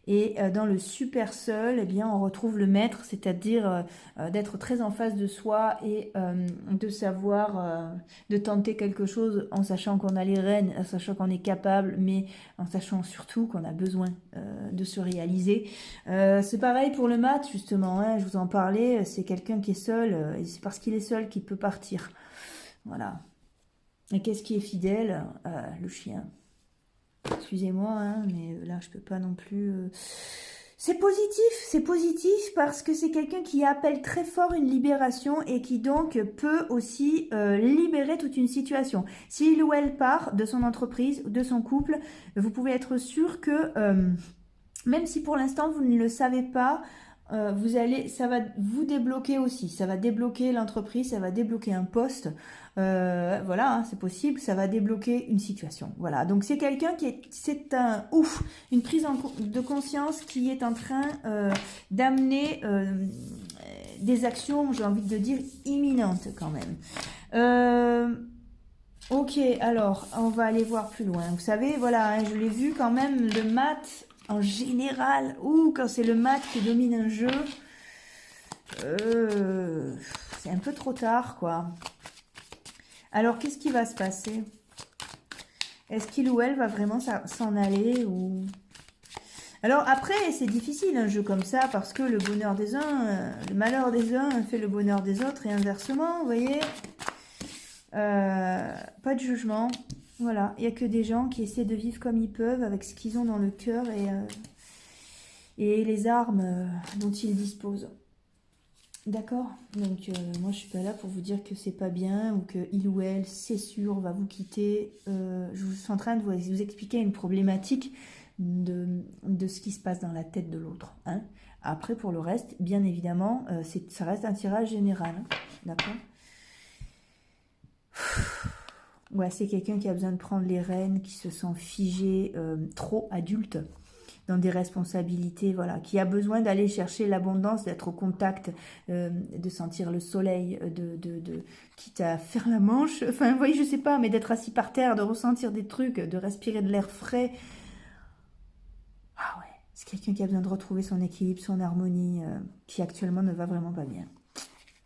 [SPEAKER 1] Et dans le super seul, eh bien, on retrouve le maître, c'est-à-dire d'être très en face de soi et de savoir, de tenter quelque chose en sachant qu'on a les rênes, en sachant qu'on est capable, mais en sachant surtout qu'on a besoin de se réaliser. C'est pareil pour le mat, justement, hein, je vous en parlais, c'est quelqu'un qui est seul, et c'est parce qu'il est seul qu'il peut partir. Voilà. Et qu'est-ce qui est fidèle? Le chien. Excusez-moi, hein, mais là, je peux pas non plus... C'est positif parce que c'est quelqu'un qui appelle très fort une libération et qui donc peut aussi libérer toute une situation. S'il ou elle part de son entreprise, de son couple, vous pouvez être sûr que, même si pour l'instant vous ne le savez pas, ça va vous débloquer aussi. Ça va débloquer l'entreprise, ça va débloquer un poste. Voilà, hein, c'est possible. Ça va débloquer une situation. Voilà. Donc c'est quelqu'un une prise de conscience qui est en train d'amener des actions, j'ai envie de dire, imminentes quand même. Ok, alors on va aller voir plus loin. Vous savez, voilà, hein, je l'ai vu quand même, le mat. En général, ou quand c'est le mat qui domine un jeu, c'est un peu trop tard, quoi. Alors, qu'est-ce qui va se passer? Est-ce qu'il ou elle va vraiment s'en aller ou... Alors, après, c'est difficile un jeu comme ça, parce que le bonheur des uns, le malheur des uns fait le bonheur des autres, et inversement, vous voyez. Pas de jugement. Voilà, il n'y a que des gens qui essaient de vivre comme ils peuvent, avec ce qu'ils ont dans le cœur et les armes dont ils disposent. D'accord? Donc, moi, je suis pas là pour vous dire que c'est pas bien, ou que il ou elle, c'est sûr, va vous quitter. Je suis en train de vous expliquer une problématique de ce qui se passe dans la tête de l'autre. Hein. Après, pour le reste, bien évidemment, ça reste un tirage général. Hein. D'accord? Ouais, c'est quelqu'un qui a besoin de prendre les rênes, qui se sent figé, trop adulte, dans des responsabilités, voilà, qui a besoin d'aller chercher l'abondance, d'être au contact, de sentir le soleil, quitte à faire la manche, enfin, vous voyez, je sais pas, mais d'être assis par terre, de ressentir des trucs, de respirer de l'air frais. Ah ouais, c'est quelqu'un qui a besoin de retrouver son équilibre, son harmonie, qui actuellement ne va vraiment pas bien.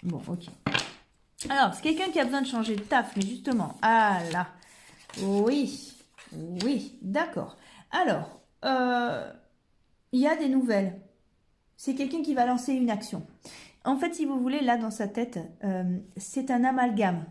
[SPEAKER 1] Bon, ok. Alors, c'est quelqu'un qui a besoin de changer de taf, mais justement, ah là, oui, d'accord. Alors, il y a des nouvelles. C'est quelqu'un qui va lancer une action. En fait, si vous voulez, là, dans sa tête, c'est un amalgame.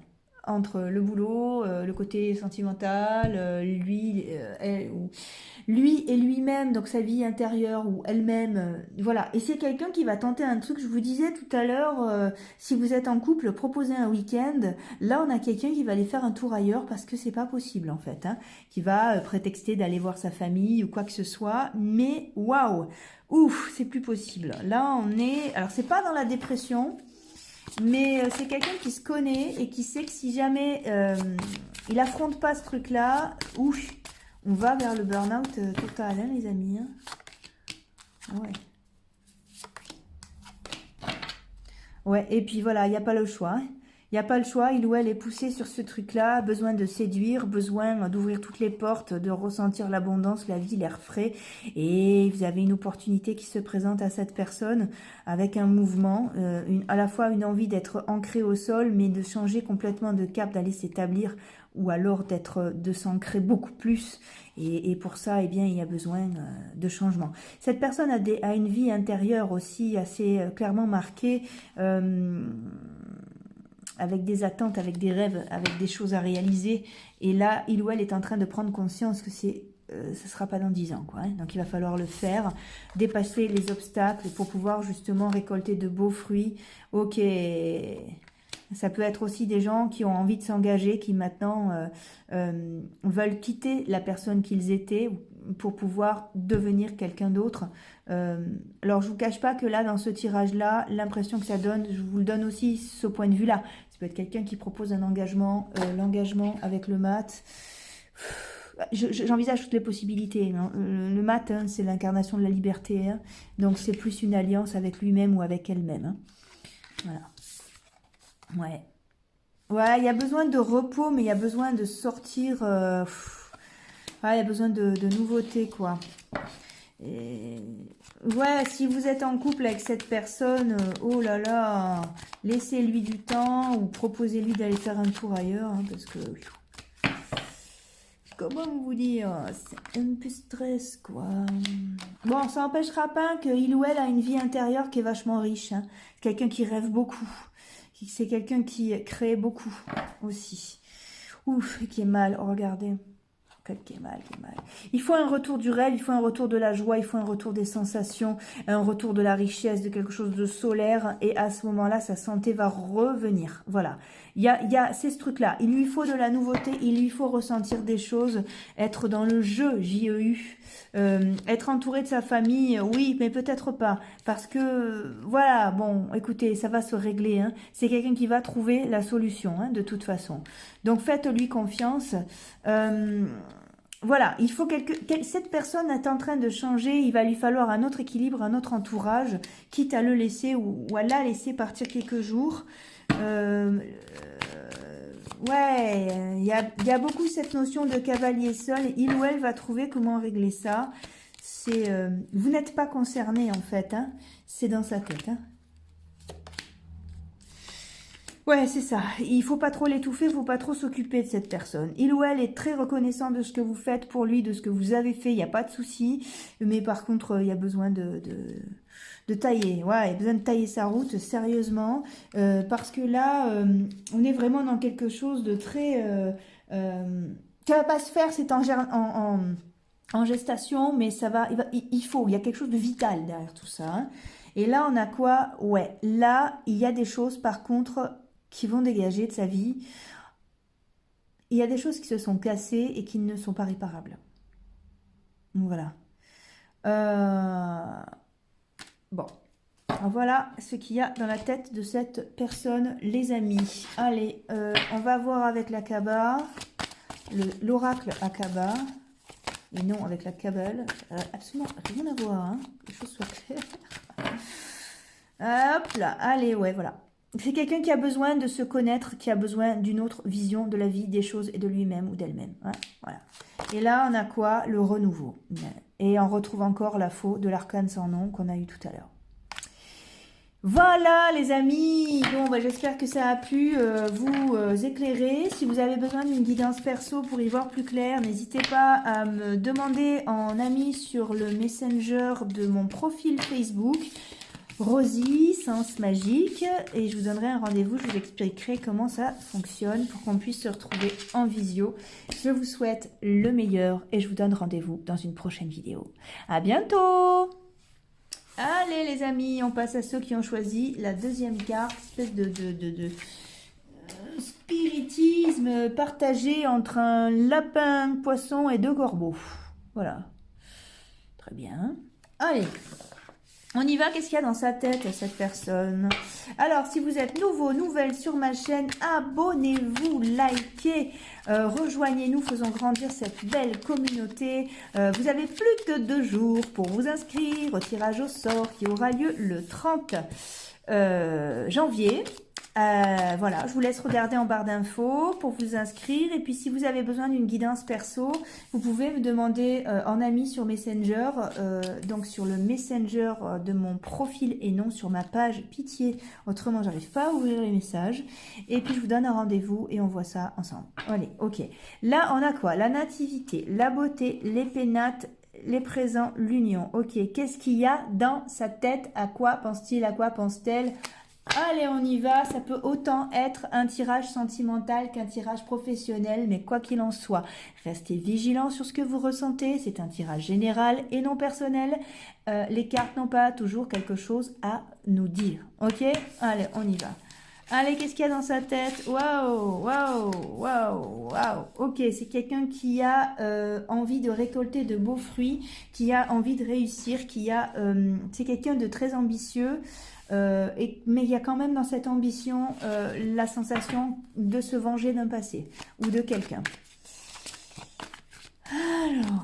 [SPEAKER 1] entre le boulot, le côté sentimental, lui et lui-même, donc sa vie intérieure ou elle-même, voilà. Et c'est quelqu'un qui va tenter un truc, je vous disais tout à l'heure, si vous êtes en couple, proposez un week-end. Là, on a quelqu'un qui va aller faire un tour ailleurs parce que c'est pas possible en fait, hein, qui va prétexter d'aller voir sa famille ou quoi que ce soit. Mais waouh, ouf, c'est plus possible. Là, on est, alors c'est pas dans la dépression. Mais c'est quelqu'un qui se connaît et qui sait que si jamais il affronte pas ce truc-là, ouf, on va vers le burn-out total, hein, les amis. Hein. Ouais. Ouais, et puis voilà, il n'y a pas le choix. Hein. Il n'y a pas le choix, il ou elle est poussé sur ce truc-là, besoin de séduire, besoin d'ouvrir toutes les portes, de ressentir l'abondance, la vie, l'air frais. Et vous avez une opportunité qui se présente à cette personne avec un mouvement, à la fois une envie d'être ancré au sol, mais de changer complètement de cap, d'aller s'établir, ou alors de s'ancrer beaucoup plus. Et pour ça, eh bien, il y a besoin de changement. Cette personne a une vie intérieure aussi assez clairement marquée, avec des attentes, avec des rêves, avec des choses à réaliser. Et là, il ou elle est en train de prendre conscience que ça ne sera pas dans 10 ans, quoi. Hein. Donc, il va falloir le faire, dépasser les obstacles pour pouvoir justement récolter de beaux fruits. Ok, ça peut être aussi des gens qui ont envie de s'engager, qui maintenant veulent quitter la personne qu'ils étaient pour pouvoir devenir quelqu'un d'autre. Alors, je vous cache pas que là, dans ce tirage-là, l'impression que ça donne, je vous le donne aussi ce point de vue-là. Ça peut être quelqu'un qui propose un engagement, l'engagement avec le mat. J'envisage toutes les possibilités. Hein. Le mat, hein, c'est l'incarnation de la liberté. Hein. Donc, c'est plus une alliance avec lui-même ou avec elle-même. Hein. Voilà. Ouais. Ouais, il y a besoin de repos, mais il y a besoin de sortir. Ouais, il y a besoin de nouveautés, quoi. Et... ouais, si vous êtes en couple avec cette personne, oh là là, laissez-lui du temps ou proposez-lui d'aller faire un tour ailleurs, hein, parce que... comment vous dire, c'est un peu stress, quoi. Bon, ça n'empêchera pas qu'il ou elle a une vie intérieure qui est vachement riche. Hein. Quelqu'un qui rêve beaucoup. C'est quelqu'un qui crée beaucoup aussi. Ouf, qui est mal, oh, regardez. Qui est mal, qui est mal. Il faut un retour du rêve, il faut un retour de la joie, il faut un retour des sensations, un retour de la richesse, de quelque chose de solaire. Et à ce moment-là, sa santé va revenir. Voilà. C'est ce truc-là. Il lui faut de la nouveauté, il lui faut ressentir des choses, être dans le jeu, J-E-U. Être entouré de sa famille, oui, mais peut-être pas. Parce que, voilà, bon, écoutez, ça va se régler. Hein. C'est quelqu'un qui va trouver la solution, hein, de toute façon. Donc, faites-lui confiance. Voilà, il faut cette personne est en train de changer, il va lui falloir un autre équilibre, un autre entourage, quitte à le laisser ou à la laisser partir quelques jours. Ouais, il y a beaucoup cette notion de cavalier seul. Il ou elle va trouver comment régler ça. Vous n'êtes pas concerné en fait, hein. C'est dans sa tête. Hein. Ouais, c'est ça. Il faut pas trop l'étouffer, il faut pas trop s'occuper de cette personne. Il ou elle est très reconnaissant de ce que vous faites pour lui, de ce que vous avez fait, il n'y a pas de souci. Mais par contre, il y a besoin de tailler. Ouais, il y a besoin de tailler sa route sérieusement. Parce que là, on est vraiment dans quelque chose de très... ça va pas se faire, c'est en gestation, mais ça va... il y a quelque chose de vital derrière tout ça. Hein. Et là, on a quoi? Ouais, là, il y a des choses, par contre... qui vont dégager de sa vie. Il y a des choses qui se sont cassées et qui ne sont pas réparables. Donc voilà. Bon. Voilà ce qu'il y a dans la tête de cette personne, les amis. Allez, on va voir avec la Kabbah, l'oracle Akaba. Et non avec la Kabbale. Absolument rien à voir, hein, que les choses soient claires. Hop là, allez, ouais, voilà. C'est quelqu'un qui a besoin de se connaître, qui a besoin d'une autre vision de la vie, des choses et de lui-même ou d'elle-même. Hein, voilà. Et là, on a quoi? Le renouveau. Et on retrouve encore la faux de l'arcane sans nom qu'on a eu tout à l'heure. Voilà les amis, bon bah, j'espère que ça a pu vous éclairer. Si vous avez besoin d'une guidance perso pour y voir plus clair, n'hésitez pas à me demander en ami sur le messenger de mon profil Facebook. Rosie, Sens Magique, et je vous donnerai un rendez-vous, je vous expliquerai comment ça fonctionne pour qu'on puisse se retrouver en visio. Je vous souhaite le meilleur et je vous donne rendez-vous dans une prochaine vidéo. À bientôt! Allez les amis, on passe à ceux qui ont choisi la deuxième carte, espèce de spiritisme partagé entre un lapin, poisson et deux corbeaux. Voilà. Très bien. Allez, on y va. Qu'est-ce qu'il y a dans sa tête, cette personne? Alors, si vous êtes nouveau, nouvelle sur ma chaîne, abonnez-vous, likez, rejoignez-nous, faisons grandir cette belle communauté. Vous avez plus que 2 jours pour vous inscrire au tirage au sort qui aura lieu le 30 janvier. Voilà, je vous laisse regarder en barre d'infos pour vous inscrire. Et puis, si vous avez besoin d'une guidance perso, vous pouvez me demander en ami sur Messenger, donc sur le Messenger de mon profil et non sur ma page Pitié. Autrement, j'arrive pas à ouvrir les messages. Et puis, je vous donne un rendez-vous et on voit ça ensemble. Allez, ok. Là, on a quoi? La nativité, la beauté, les pénates, les présents, l'union. Ok, qu'est-ce qu'il y a dans sa tête? À quoi pense-t-il? À quoi pense-t-elle? Allez, on y va. Ça peut autant être un tirage sentimental qu'un tirage professionnel, mais quoi qu'il en soit, restez vigilants sur ce que vous ressentez. C'est un tirage général et non personnel. Les cartes n'ont pas toujours quelque chose à nous dire. Ok? Allez, on y va. Allez, qu'est-ce qu'il y a dans sa tête? Waouh, waouh, waouh, waouh. Ok, c'est quelqu'un qui a envie de récolter de beaux fruits, qui a envie de réussir, c'est quelqu'un de très ambitieux. Mais il y a quand même dans cette ambition la sensation de se venger d'un passé ou de quelqu'un. Alors.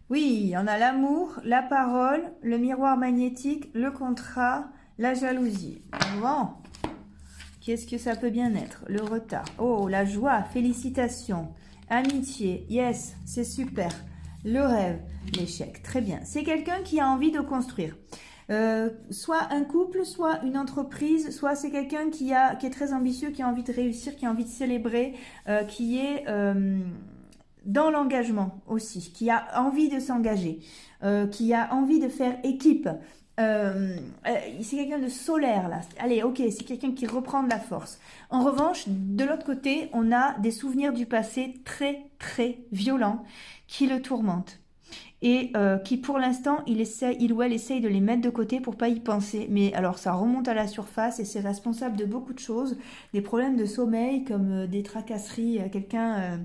[SPEAKER 1] Oui, on a l'amour, la parole, le miroir magnétique, le contrat, la jalousie. Bon. Qu'est-ce que ça peut bien être? Le retard. Oh, la joie, félicitations. Amitié, yes, c'est super. Le rêve, l'échec, très bien. C'est quelqu'un qui a envie de construire. Soit un couple, soit une entreprise, soit c'est quelqu'un qui est très ambitieux, qui a envie de réussir, qui a envie de célébrer, qui est dans l'engagement aussi, qui a envie de s'engager, qui a envie de faire équipe. C'est quelqu'un de solaire là. Allez, ok, c'est quelqu'un qui reprend de la force. En revanche, de l'autre côté, on a des souvenirs du passé très très violents qui le tourmentent et qui pour l'instant il ou elle essaye de les mettre de côté pour pas y penser. Mais alors ça remonte à la surface et c'est responsable de beaucoup de choses, des problèmes de sommeil comme des tracasseries, quelqu'un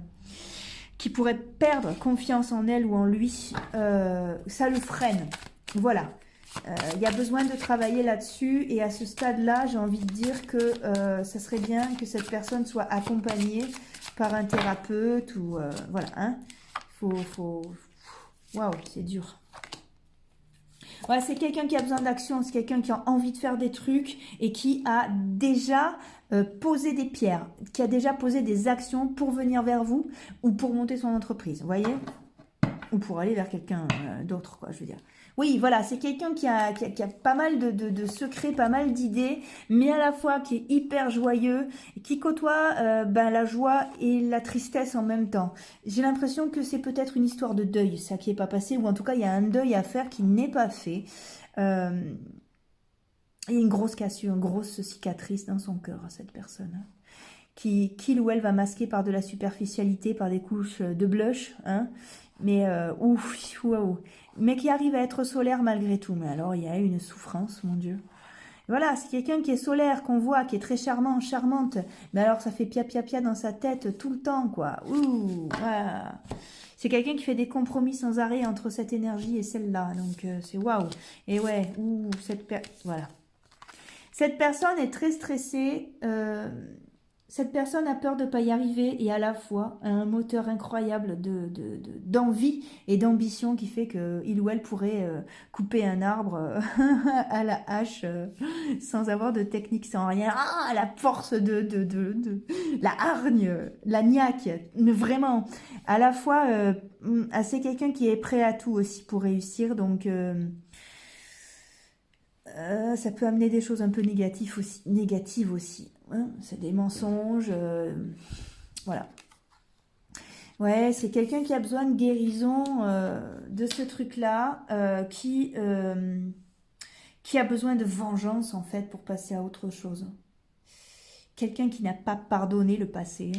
[SPEAKER 1] qui pourrait perdre confiance en elle ou en lui, ça le freine. Voilà. Il y a besoin de travailler là-dessus et à ce stade-là, j'ai envie de dire que ça serait bien que cette personne soit accompagnée par un thérapeute ou voilà. Hein. Waouh, c'est dur. Ouais, c'est quelqu'un qui a besoin d'action, c'est quelqu'un qui a envie de faire des trucs et qui a déjà posé des pierres, qui a déjà posé des actions pour venir vers vous ou pour monter son entreprise, vous voyez? Ou pour aller vers quelqu'un d'autre, quoi, je veux dire. Oui, voilà, c'est quelqu'un qui a pas mal de secrets, pas mal d'idées, mais à la fois qui est hyper joyeux, qui côtoie la joie et la tristesse en même temps. J'ai l'impression que c'est peut-être une histoire de deuil, ça qui n'est pas passé, ou en tout cas, il y a un deuil à faire qui n'est pas fait. Il y a une grosse cassure, une grosse cicatrice dans son cœur, cette personne. Qu'il ou elle va masquer par de la superficialité, par des couches de blush, hein. Mais waouh, mais qui arrive à être solaire malgré tout. Mais alors, il y a une souffrance, mon Dieu. Voilà, c'est quelqu'un qui est solaire, qu'on voit, qui est très charmant, charmante. Mais alors, ça fait pia pia pia dans sa tête tout le temps, quoi. Ouh, voilà. C'est quelqu'un qui fait des compromis sans arrêt entre cette énergie et celle-là. Donc, c'est waouh. Et ouais, ouh, voilà. Cette personne est très stressée. Cette personne a peur de ne pas y arriver et à la fois a un moteur incroyable d'envie et d'ambition qui fait qu'il ou elle pourrait couper un arbre à la hache sans avoir de technique, sans rien. Ah, la force la hargne, la niaque, vraiment. À la fois, c'est quelqu'un qui est prêt à tout aussi pour réussir, donc... Ça peut amener des choses un peu négatives aussi. Hein. C'est des mensonges. Voilà. Ouais, c'est quelqu'un qui a besoin de guérison de ce truc-là, qui a besoin de vengeance, en fait, pour passer à autre chose. Quelqu'un qui n'a pas pardonné le passé.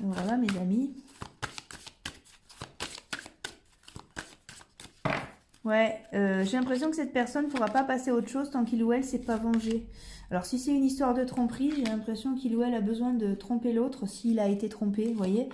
[SPEAKER 1] Voilà, mes amis. Ouais, j'ai l'impression que cette personne ne pourra pas passer à autre chose tant qu'il ou elle s'est pas vengé. Alors, si c'est une histoire de tromperie, j'ai l'impression qu'il ou elle a besoin de tromper l'autre s'il a été trompé, vous voyez.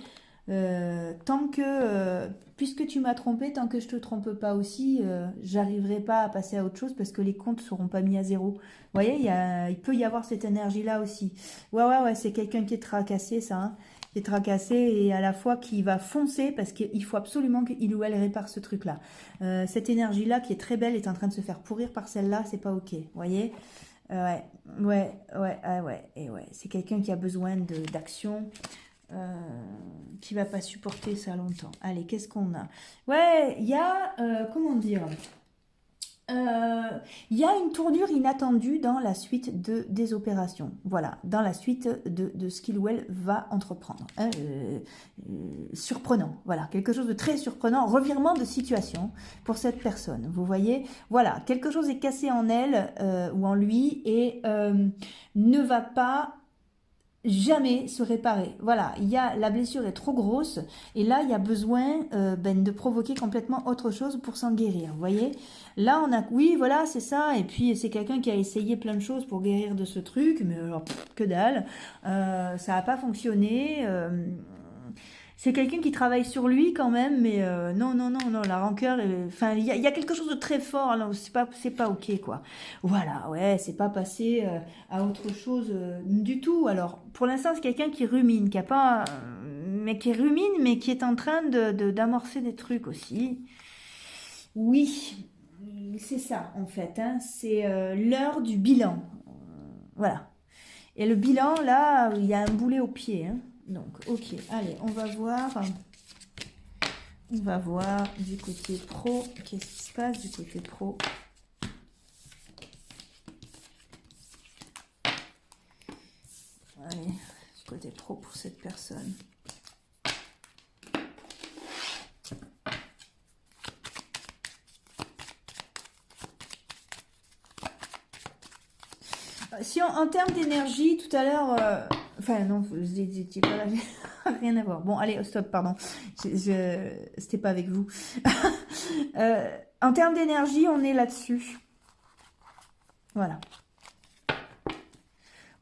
[SPEAKER 1] Puisque tu m'as trompé, tant que je te trompe pas aussi, j'arriverai pas à passer à autre chose parce que les comptes seront pas mis à zéro. Vous voyez, il peut y avoir cette énergie-là aussi. Ouais, c'est quelqu'un qui est tracassé, ça, hein, qui est tracassé et à la fois qui va foncer parce qu'il faut absolument qu'il ou elle répare ce truc-là. Cette énergie-là qui est très belle est en train de se faire pourrir par celle-là, c'est pas ok, vous voyez. Ouais. C'est quelqu'un qui a besoin d'action. Qui va pas supporter ça longtemps. Allez, qu'est-ce qu'on a? Ouais, il y a, comment dire, il y a une tournure inattendue dans la suite des opérations. Voilà, dans la suite de ce qu'il ou elle va entreprendre. Hein, surprenant, voilà, quelque chose de très surprenant, revirement de situation pour cette personne. Vous voyez, voilà, quelque chose est cassé en elle ou en lui et ne va pas jamais se réparer. Voilà, la blessure est trop grosse et là il y a besoin de provoquer complètement autre chose pour s'en guérir. Vous voyez, là on a, oui voilà c'est ça, et puis c'est quelqu'un qui a essayé plein de choses pour guérir de ce truc, mais alors que dalle, ça n'a pas fonctionné. C'est quelqu'un qui travaille sur lui quand même, mais non, la rancœur, enfin, il y a quelque chose de très fort, là, c'est pas ok, quoi. Voilà, ouais, c'est pas passé à autre chose du tout. Alors, pour l'instant, c'est quelqu'un qui rumine, qui a pas, mais qui rumine, mais qui est en train d'amorcer des trucs aussi. Oui, c'est ça, en fait, hein, c'est l'heure du bilan. Voilà. Et le bilan, là, il y a un boulet au pied, hein. Donc, ok, allez, on va voir du côté pro, qu'est-ce qui se passe du côté pro. Allez, du côté pro pour cette personne. Si en termes d'énergie, tout à l'heure, enfin non, vous n'étiez pas là, rien à voir. Bon, allez, stop, pardon, c'était pas avec vous. En termes d'énergie, on est là-dessus. Voilà.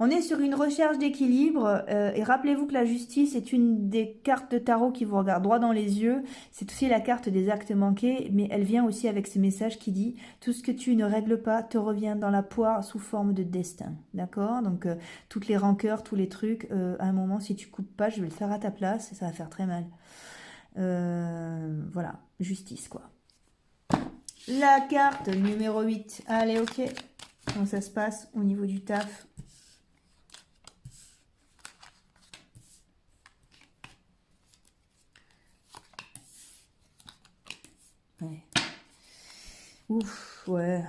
[SPEAKER 1] On est sur une recherche d'équilibre et rappelez-vous que la justice est une des cartes de tarot qui vous regarde droit dans les yeux. C'est aussi la carte des actes manqués, mais elle vient aussi avec ce message qui dit « Tout ce que tu ne règles pas te revient dans la poire sous forme de destin. » D'accord? Donc, toutes les rancœurs, tous les trucs, à un moment, si tu coupes pas, je vais le faire à ta place et ça va faire très mal. Voilà, justice, quoi. La carte numéro 8. Allez, ok. Comment ça se passe au niveau du taf? Ouais. Ouf, ouais.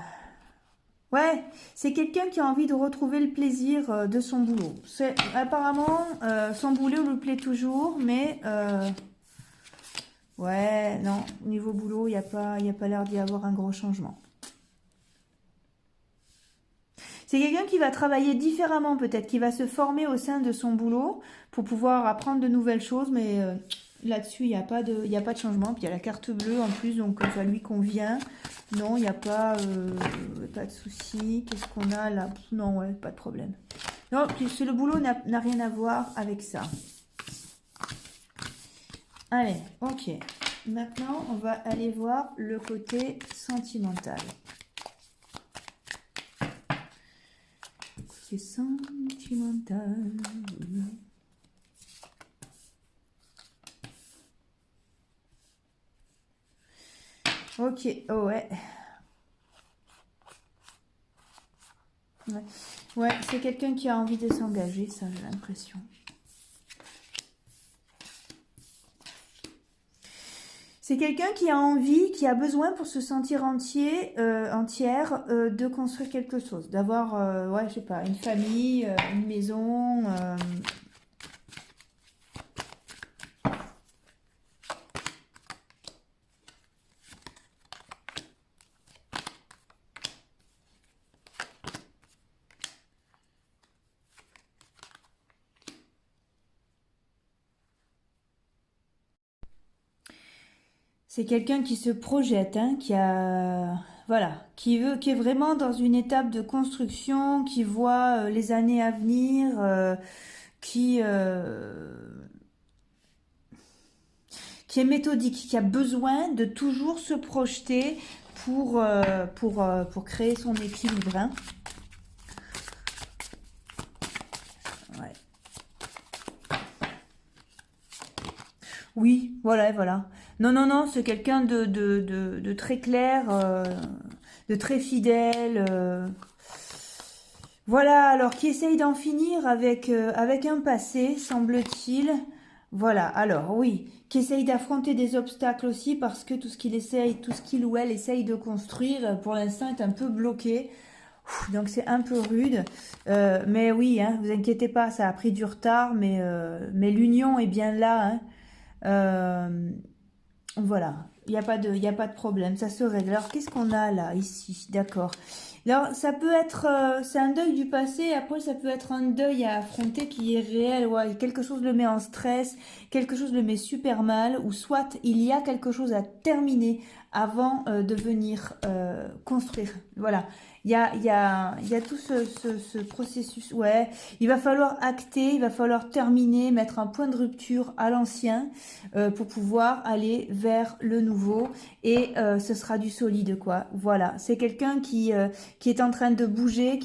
[SPEAKER 1] Ouais, c'est quelqu'un qui a envie de retrouver le plaisir de son boulot. Apparemment, son boulot lui plaît toujours, mais... ouais, non, au niveau boulot, il n'y a pas l'air d'y avoir un gros changement. C'est quelqu'un qui va travailler différemment peut-être, qui va se former au sein de son boulot pour pouvoir apprendre de nouvelles choses, mais... là-dessus, il n'y a pas de changement. Puis il y a la carte bleue en plus, donc ça lui convient. Non, il n'y a pas de souci. Qu'est-ce qu'on a là? Non, ouais, pas de problème. Non, le boulot n'a rien à voir avec ça. Allez, ok. Maintenant, on va aller voir le côté sentimental. Côté sentimental. Ok, oh ouais. Ouais, c'est quelqu'un qui a envie de s'engager, ça j'ai l'impression. C'est quelqu'un qui a envie, qui a besoin pour se sentir entière, de construire quelque chose, d'avoir, ouais, je sais pas, une famille, une maison. C'est quelqu'un qui se projette, hein, qui a, voilà, qui est vraiment dans une étape de construction, qui voit les années à venir, qui, euh, qui est méthodique, qui a besoin de toujours se projeter pour créer son équilibre, hein. Ouais. Oui, voilà, voilà. Non, non, non, c'est quelqu'un de très clair, de très fidèle. Voilà, alors qui essaye d'en finir avec un passé, semble-t-il. Voilà, alors oui, qui essaye d'affronter des obstacles aussi parce que tout ce qu'il ou elle essaye de construire, pour l'instant, est un peu bloqué. Donc c'est un peu rude. Mais oui, hein, vous inquiétez pas, ça a pris du retard, mais l'union est bien là, hein. Euh, voilà, il y a pas de problème, ça se règle. Alors, qu'est-ce qu'on a là, ici? D'accord. Alors, ça peut être, c'est un deuil du passé, après, ça peut être un deuil à affronter qui est réel, ouais, quelque chose le met en stress, quelque chose le met super mal, ou soit il y a quelque chose à terminer avant de venir construire. Voilà, il y a tout ce processus, ouais, il va falloir acter, il va falloir terminer, mettre un point de rupture à l'ancien, pour pouvoir aller vers le nouveau et ce sera du solide quoi. Voilà, c'est quelqu'un qui est en train de bouger,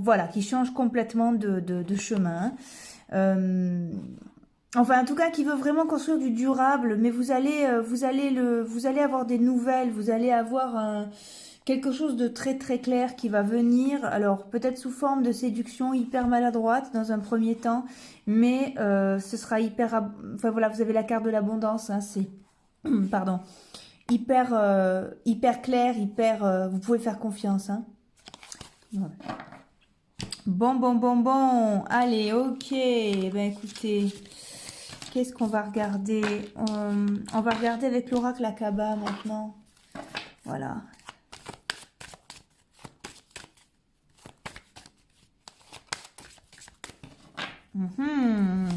[SPEAKER 1] voilà, qui change complètement de chemin. Euh, Enfin, en tout cas, qui veut vraiment construire du durable, mais vous allez avoir des nouvelles, vous allez avoir quelque chose de très très clair qui va venir. Alors, peut-être sous forme de séduction hyper maladroite dans un premier temps, mais ce sera enfin voilà, vous avez la carte de l'abondance, hein, c'est, pardon, hyper clair, vous pouvez faire confiance, hein. Voilà. Bon, bon, bon, bon. Allez, ok. Ben écoutez, qu'est-ce qu'on va regarder? On va regarder avec l'oracle Akaba maintenant. Voilà. Mhm.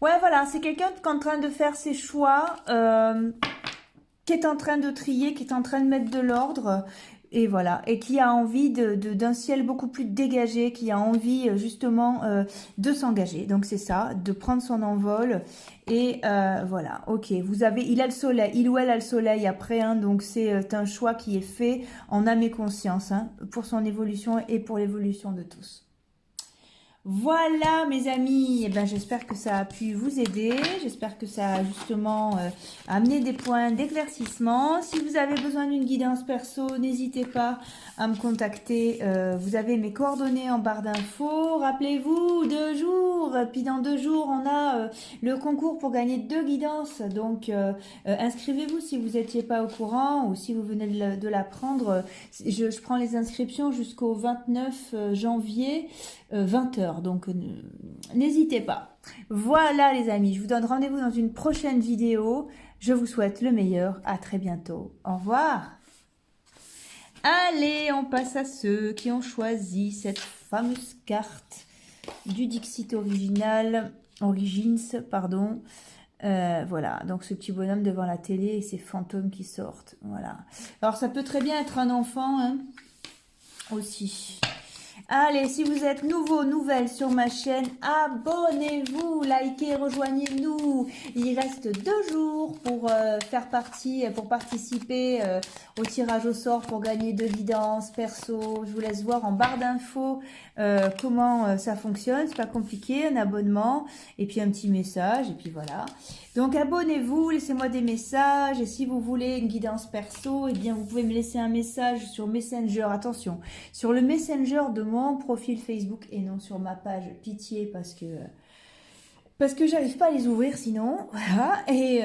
[SPEAKER 1] Ouais, voilà, c'est quelqu'un qui est en train de faire ses choix, qui est en train de trier, qui est en train de mettre de l'ordre, et voilà, et qui a envie d'un ciel beaucoup plus dégagé, qui a envie justement de s'engager. Donc c'est ça, de prendre son envol, et voilà, ok, il a le soleil, il ou elle a le soleil après, hein, donc c'est un choix qui est fait en âme et conscience, hein, pour son évolution et pour l'évolution de tous. Voilà mes amis, eh ben, j'espère que ça a pu vous aider, j'espère que ça a justement amené des points d'éclaircissement. Si vous avez besoin d'une guidance perso, n'hésitez pas à me contacter, vous avez mes coordonnées en barre d'infos. Rappelez-vous, 2 jours, puis dans 2 jours on a le concours pour gagner 2 guidances, donc inscrivez-vous si vous n'étiez pas au courant ou si vous venez de l'apprendre. Je prends les inscriptions jusqu'au 29 janvier. 20 h, donc n'hésitez pas. Voilà les amis, je vous donne rendez-vous dans une prochaine vidéo. Je vous souhaite le meilleur, à très bientôt. Au revoir. Allez, on passe à ceux qui ont choisi cette fameuse carte du Dixit Origins, pardon. Voilà, donc ce petit bonhomme devant la télé et ces fantômes qui sortent. Voilà. Alors ça peut très bien être un enfant, hein, aussi. Allez, si vous êtes nouvelle sur ma chaîne, abonnez-vous, likez, rejoignez-nous. Il reste 2 jours pour pour participer au tirage au sort pour gagner 2 guidances perso. Je vous laisse voir en barre d'infos comment ça fonctionne. C'est pas compliqué, un abonnement et puis un petit message et puis voilà. Donc abonnez-vous, laissez-moi des messages et si vous voulez une guidance perso, eh bien vous pouvez me laisser un message sur Messenger. Attention, sur le Messenger de mon profil Facebook et non sur ma page Pitié parce que j'arrive pas à les ouvrir sinon. Voilà, et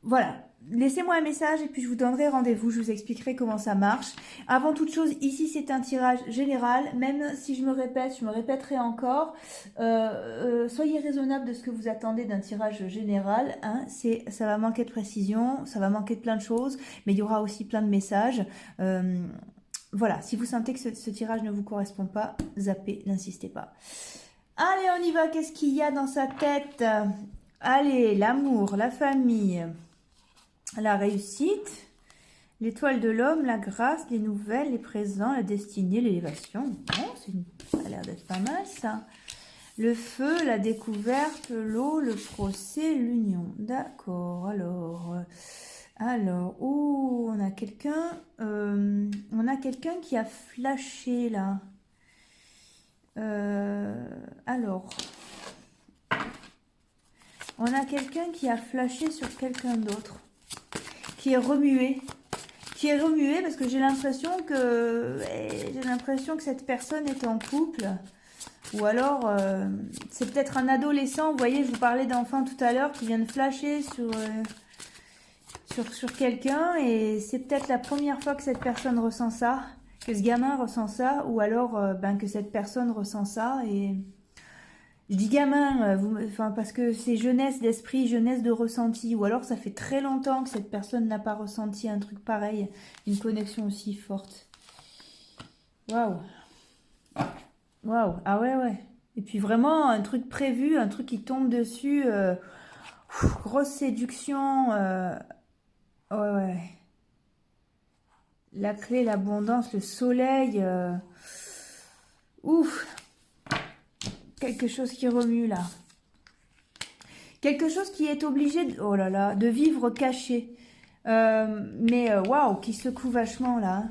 [SPEAKER 1] voilà. laissez-moi un message et puis je vous donnerai rendez-vous, je vous expliquerai comment ça marche. Avant toute chose, ici c'est un tirage général, même si je me répète, je me répéterai encore. Soyez raisonnable de ce que vous attendez d'un tirage général. Hein. Ça va manquer de précision, ça va manquer de plein de choses, mais il y aura aussi plein de messages. Voilà, si vous sentez que ce tirage ne vous correspond pas, zappez, n'insistez pas. Allez, on y va, qu'est-ce qu'il y a dans sa tête? Allez, l'amour, la famille, la réussite, l'étoile de l'homme, la grâce, les nouvelles, les présents, la destinée, l'élévation. Bon, ça a l'air d'être pas mal ça. Le feu, la découverte, l'eau, le procès, l'union. D'accord, alors, oh, on a quelqu'un qui a flashé là. Alors, on a quelqu'un qui a flashé sur quelqu'un d'autre, qui est remué parce que j'ai l'impression que cette personne est en couple, ou alors c'est peut-être un adolescent. Vous voyez, je vous parlais d'enfant tout à l'heure qui vient de flasher sur quelqu'un, et c'est peut-être la première fois que cette personne ressent ça, que ce gamin ressent ça, ou alors que cette personne ressent ça. Et je dis gamin, parce que c'est jeunesse d'esprit, jeunesse de ressenti, ou alors ça fait très longtemps que cette personne n'a pas ressenti un truc pareil, une connexion aussi forte. Waouh, waouh, ah ouais. Et puis vraiment un truc prévu, un truc qui tombe dessus, grosse séduction, ouais. La clé, l'abondance, le soleil, ouf. Quelque chose qui remue là. Quelque chose qui est obligé de, oh là là, de vivre caché. Waouh, qui secoue vachement là.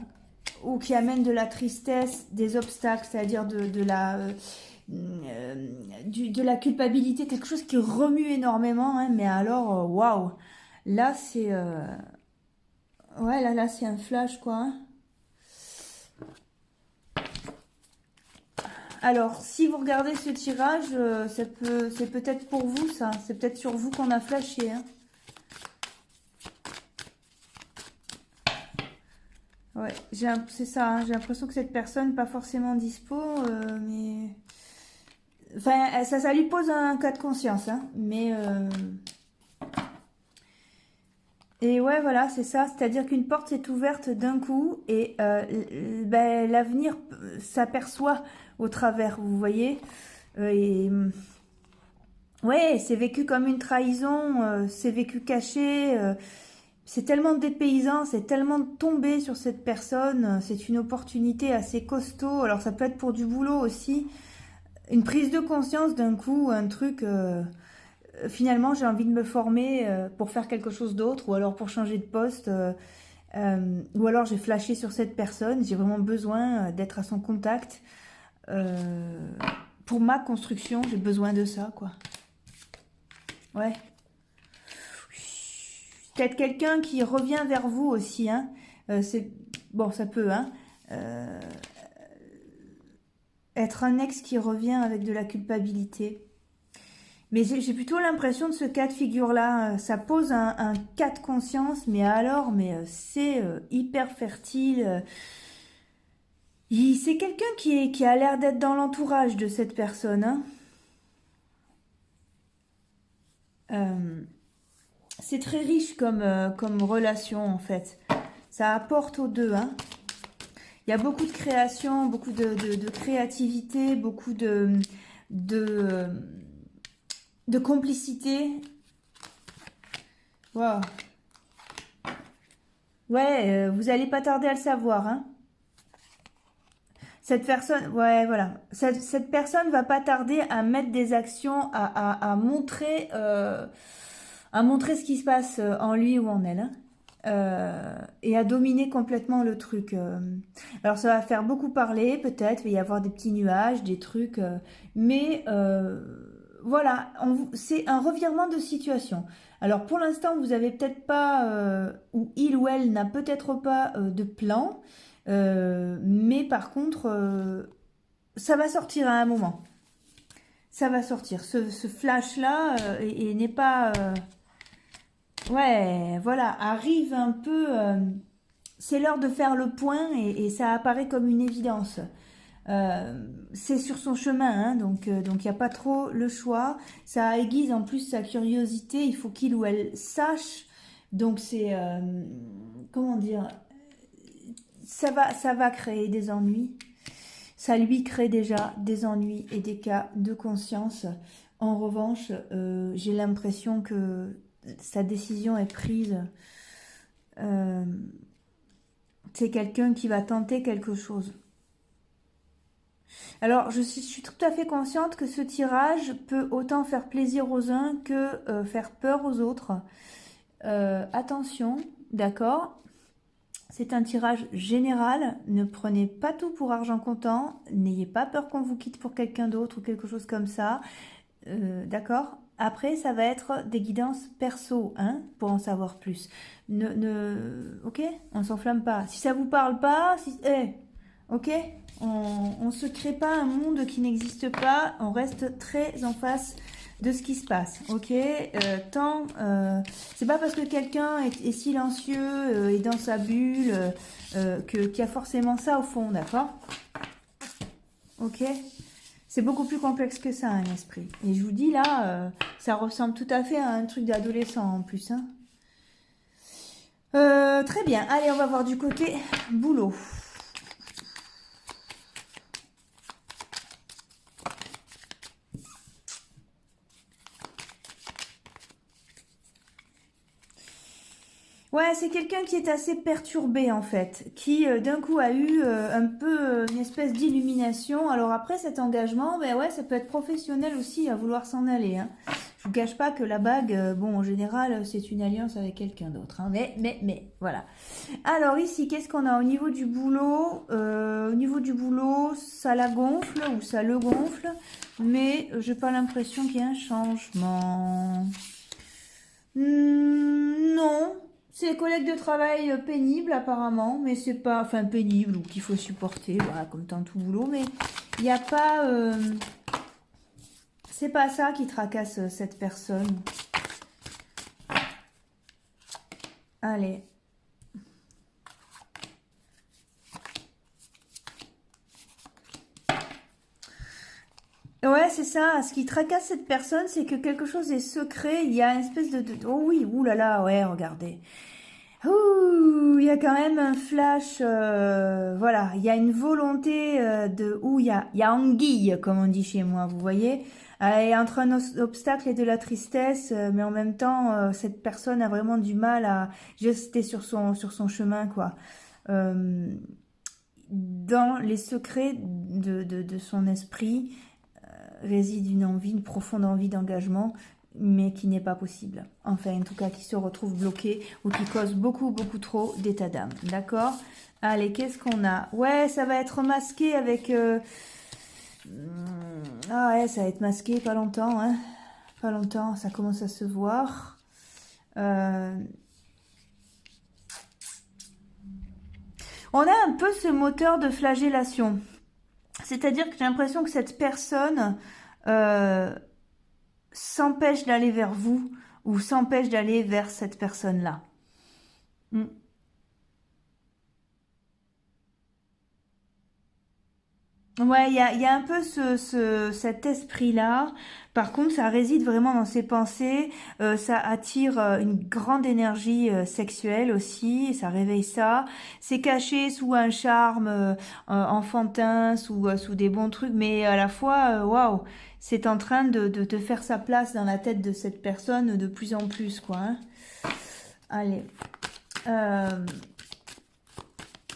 [SPEAKER 1] Ou qui amène de la tristesse, des obstacles, c'est-à-dire de la culpabilité. Quelque chose qui remue énormément. Hein, mais alors, waouh. Là, c'est... ouais, là, c'est un flash, quoi. Hein. Alors, si vous regardez ce tirage, c'est peut-être pour vous, ça. C'est peut-être sur vous qu'on a flashé. Hein. Ouais, c'est ça. Hein, j'ai l'impression que cette personne, pas forcément dispo, mais... Enfin, ça lui pose un cas de conscience. Hein, mais... Et ouais, voilà, c'est ça. C'est-à-dire qu'une porte s'est ouverte d'un coup et l'avenir s'aperçoit au travers, vous voyez. Ouais, c'est vécu comme une trahison, c'est vécu caché. C'est tellement dépaysant, c'est tellement tombé sur cette personne. C'est une opportunité assez costaud. Alors ça peut être pour du boulot aussi. Une prise de conscience d'un coup, un truc... finalement, j'ai envie de me former pour faire quelque chose d'autre, ou alors pour changer de poste, ou alors j'ai flashé sur cette personne, j'ai vraiment besoin d'être à son contact. Pour ma construction, j'ai besoin de ça, quoi. Ouais. Peut-être quelqu'un qui revient vers vous aussi, hein. Bon, ça peut, hein. Être un ex qui revient avec de la culpabilité. Mais j'ai plutôt l'impression de ce cas de figure-là. Ça pose un cas de conscience, mais alors, c'est hyper fertile. C'est quelqu'un qui a l'air d'être dans l'entourage de cette personne. Hein. C'est très riche comme relation, en fait. Ça apporte aux deux. Hein. Il y a beaucoup de création, beaucoup de créativité, beaucoup de complicité. Wow. Ouais, vous allez pas tarder à le savoir, hein. Cette personne, ouais, voilà. Cette personne va pas tarder à mettre des actions, à montrer ce qui se passe en lui ou en elle, hein. Et à dominer complètement le truc. Alors ça va faire beaucoup parler, peut-être, il va y avoir des petits nuages, des trucs, mais voilà, c'est un revirement de situation. Alors pour l'instant, vous avez peut-être pas, ou il ou elle n'a peut-être pas de plan, mais par contre, ça va sortir à un moment. Ça va sortir. Ce flash-là et n'est pas... Ouais, voilà, arrive un peu... c'est l'heure de faire le point et ça apparaît comme une évidence. C'est sur son chemin, hein, donc il n'y a pas trop le choix. Ça aiguise en plus sa curiosité, il faut qu'il ou elle sache. Donc c'est... comment dire? Ça va créer des ennuis. Ça lui crée déjà des ennuis et des cas de conscience. En revanche, j'ai l'impression que sa décision est prise. Euh, c'est quelqu'un qui va tenter quelque chose. Alors, je suis tout à fait consciente que ce tirage peut autant faire plaisir aux uns que faire peur aux autres. Attention, d'accord? C'est un tirage général. Ne prenez pas tout pour argent comptant. N'ayez pas peur qu'on vous quitte pour quelqu'un d'autre ou quelque chose comme ça. D'accord? Après, ça va être des guidances perso, hein, pour en savoir plus. Ok? On s'enflamme pas. Si ça vous parle pas, ok? On se crée pas un monde qui n'existe pas. On reste très en face de ce qui se passe, ok? C'est pas parce que quelqu'un est silencieux et dans sa bulle qu'il y a forcément ça au fond, d'accord? Ok? C'est beaucoup plus complexe que ça, un esprit. Et je vous dis là, ça ressemble tout à fait à un truc d'adolescent en plus, hein. Très bien. Allez, on va voir du côté boulot. Ouais, c'est quelqu'un qui est assez perturbé en fait, qui d'un coup a eu un peu une espèce d'illumination. Alors après cet engagement, ben ouais, ça peut être professionnel aussi à vouloir s'en aller, hein. Je vous cache pas que la bague, bon en général c'est une alliance avec quelqu'un d'autre, hein. Mais voilà. Alors ici, qu'est-ce qu'on a au niveau du boulot? Au niveau du boulot, ça la gonfle ou ça le gonfle, mais j'ai pas l'impression qu'il y ait un changement. Non, c'est les collègues de travail pénibles apparemment, mais c'est pas, enfin pénible ou qu'il faut supporter, voilà, comme dans tout boulot, mais il n'y a pas, c'est pas ça qui tracasse cette personne. Allez. Ouais, c'est ça. Ce qui tracasse cette personne, c'est que quelque chose est secret. Il y a une espèce oh oui, oulala, ouais, regardez. Ouh, il y a quand même un flash, voilà, il y a une volonté il y a anguille, comme on dit chez moi, vous voyez, et entre un obstacle et de la tristesse, mais en même temps, cette personne a vraiment du mal à rester sur son chemin, quoi. Euh, dans les secrets de son esprit réside une envie, une profonde envie d'engagement, mais qui n'est pas possible. Enfin, en tout cas, qui se retrouve bloqué ou qui cause beaucoup, beaucoup trop d'état d'âme. D'accord? Allez, qu'est-ce qu'on a? Ouais, ça va être masqué avec... Ah ouais, ça va être masqué, pas longtemps, hein. Pas longtemps, ça commence à se voir. On a un peu ce moteur de flagellation. C'est-à-dire que j'ai l'impression que cette personne s'empêche d'aller vers vous ou s'empêche d'aller vers cette personne-là. Mm. Ouais, il y a un peu cet esprit-là. Par contre, ça réside vraiment dans ses pensées. Ça attire une grande énergie sexuelle aussi. Ça réveille ça. C'est caché sous un charme enfantin, sous des bons trucs. Mais à la fois, waouh, c'est en train de te faire sa place dans la tête de cette personne de plus en plus, quoi, hein. Allez. Euh,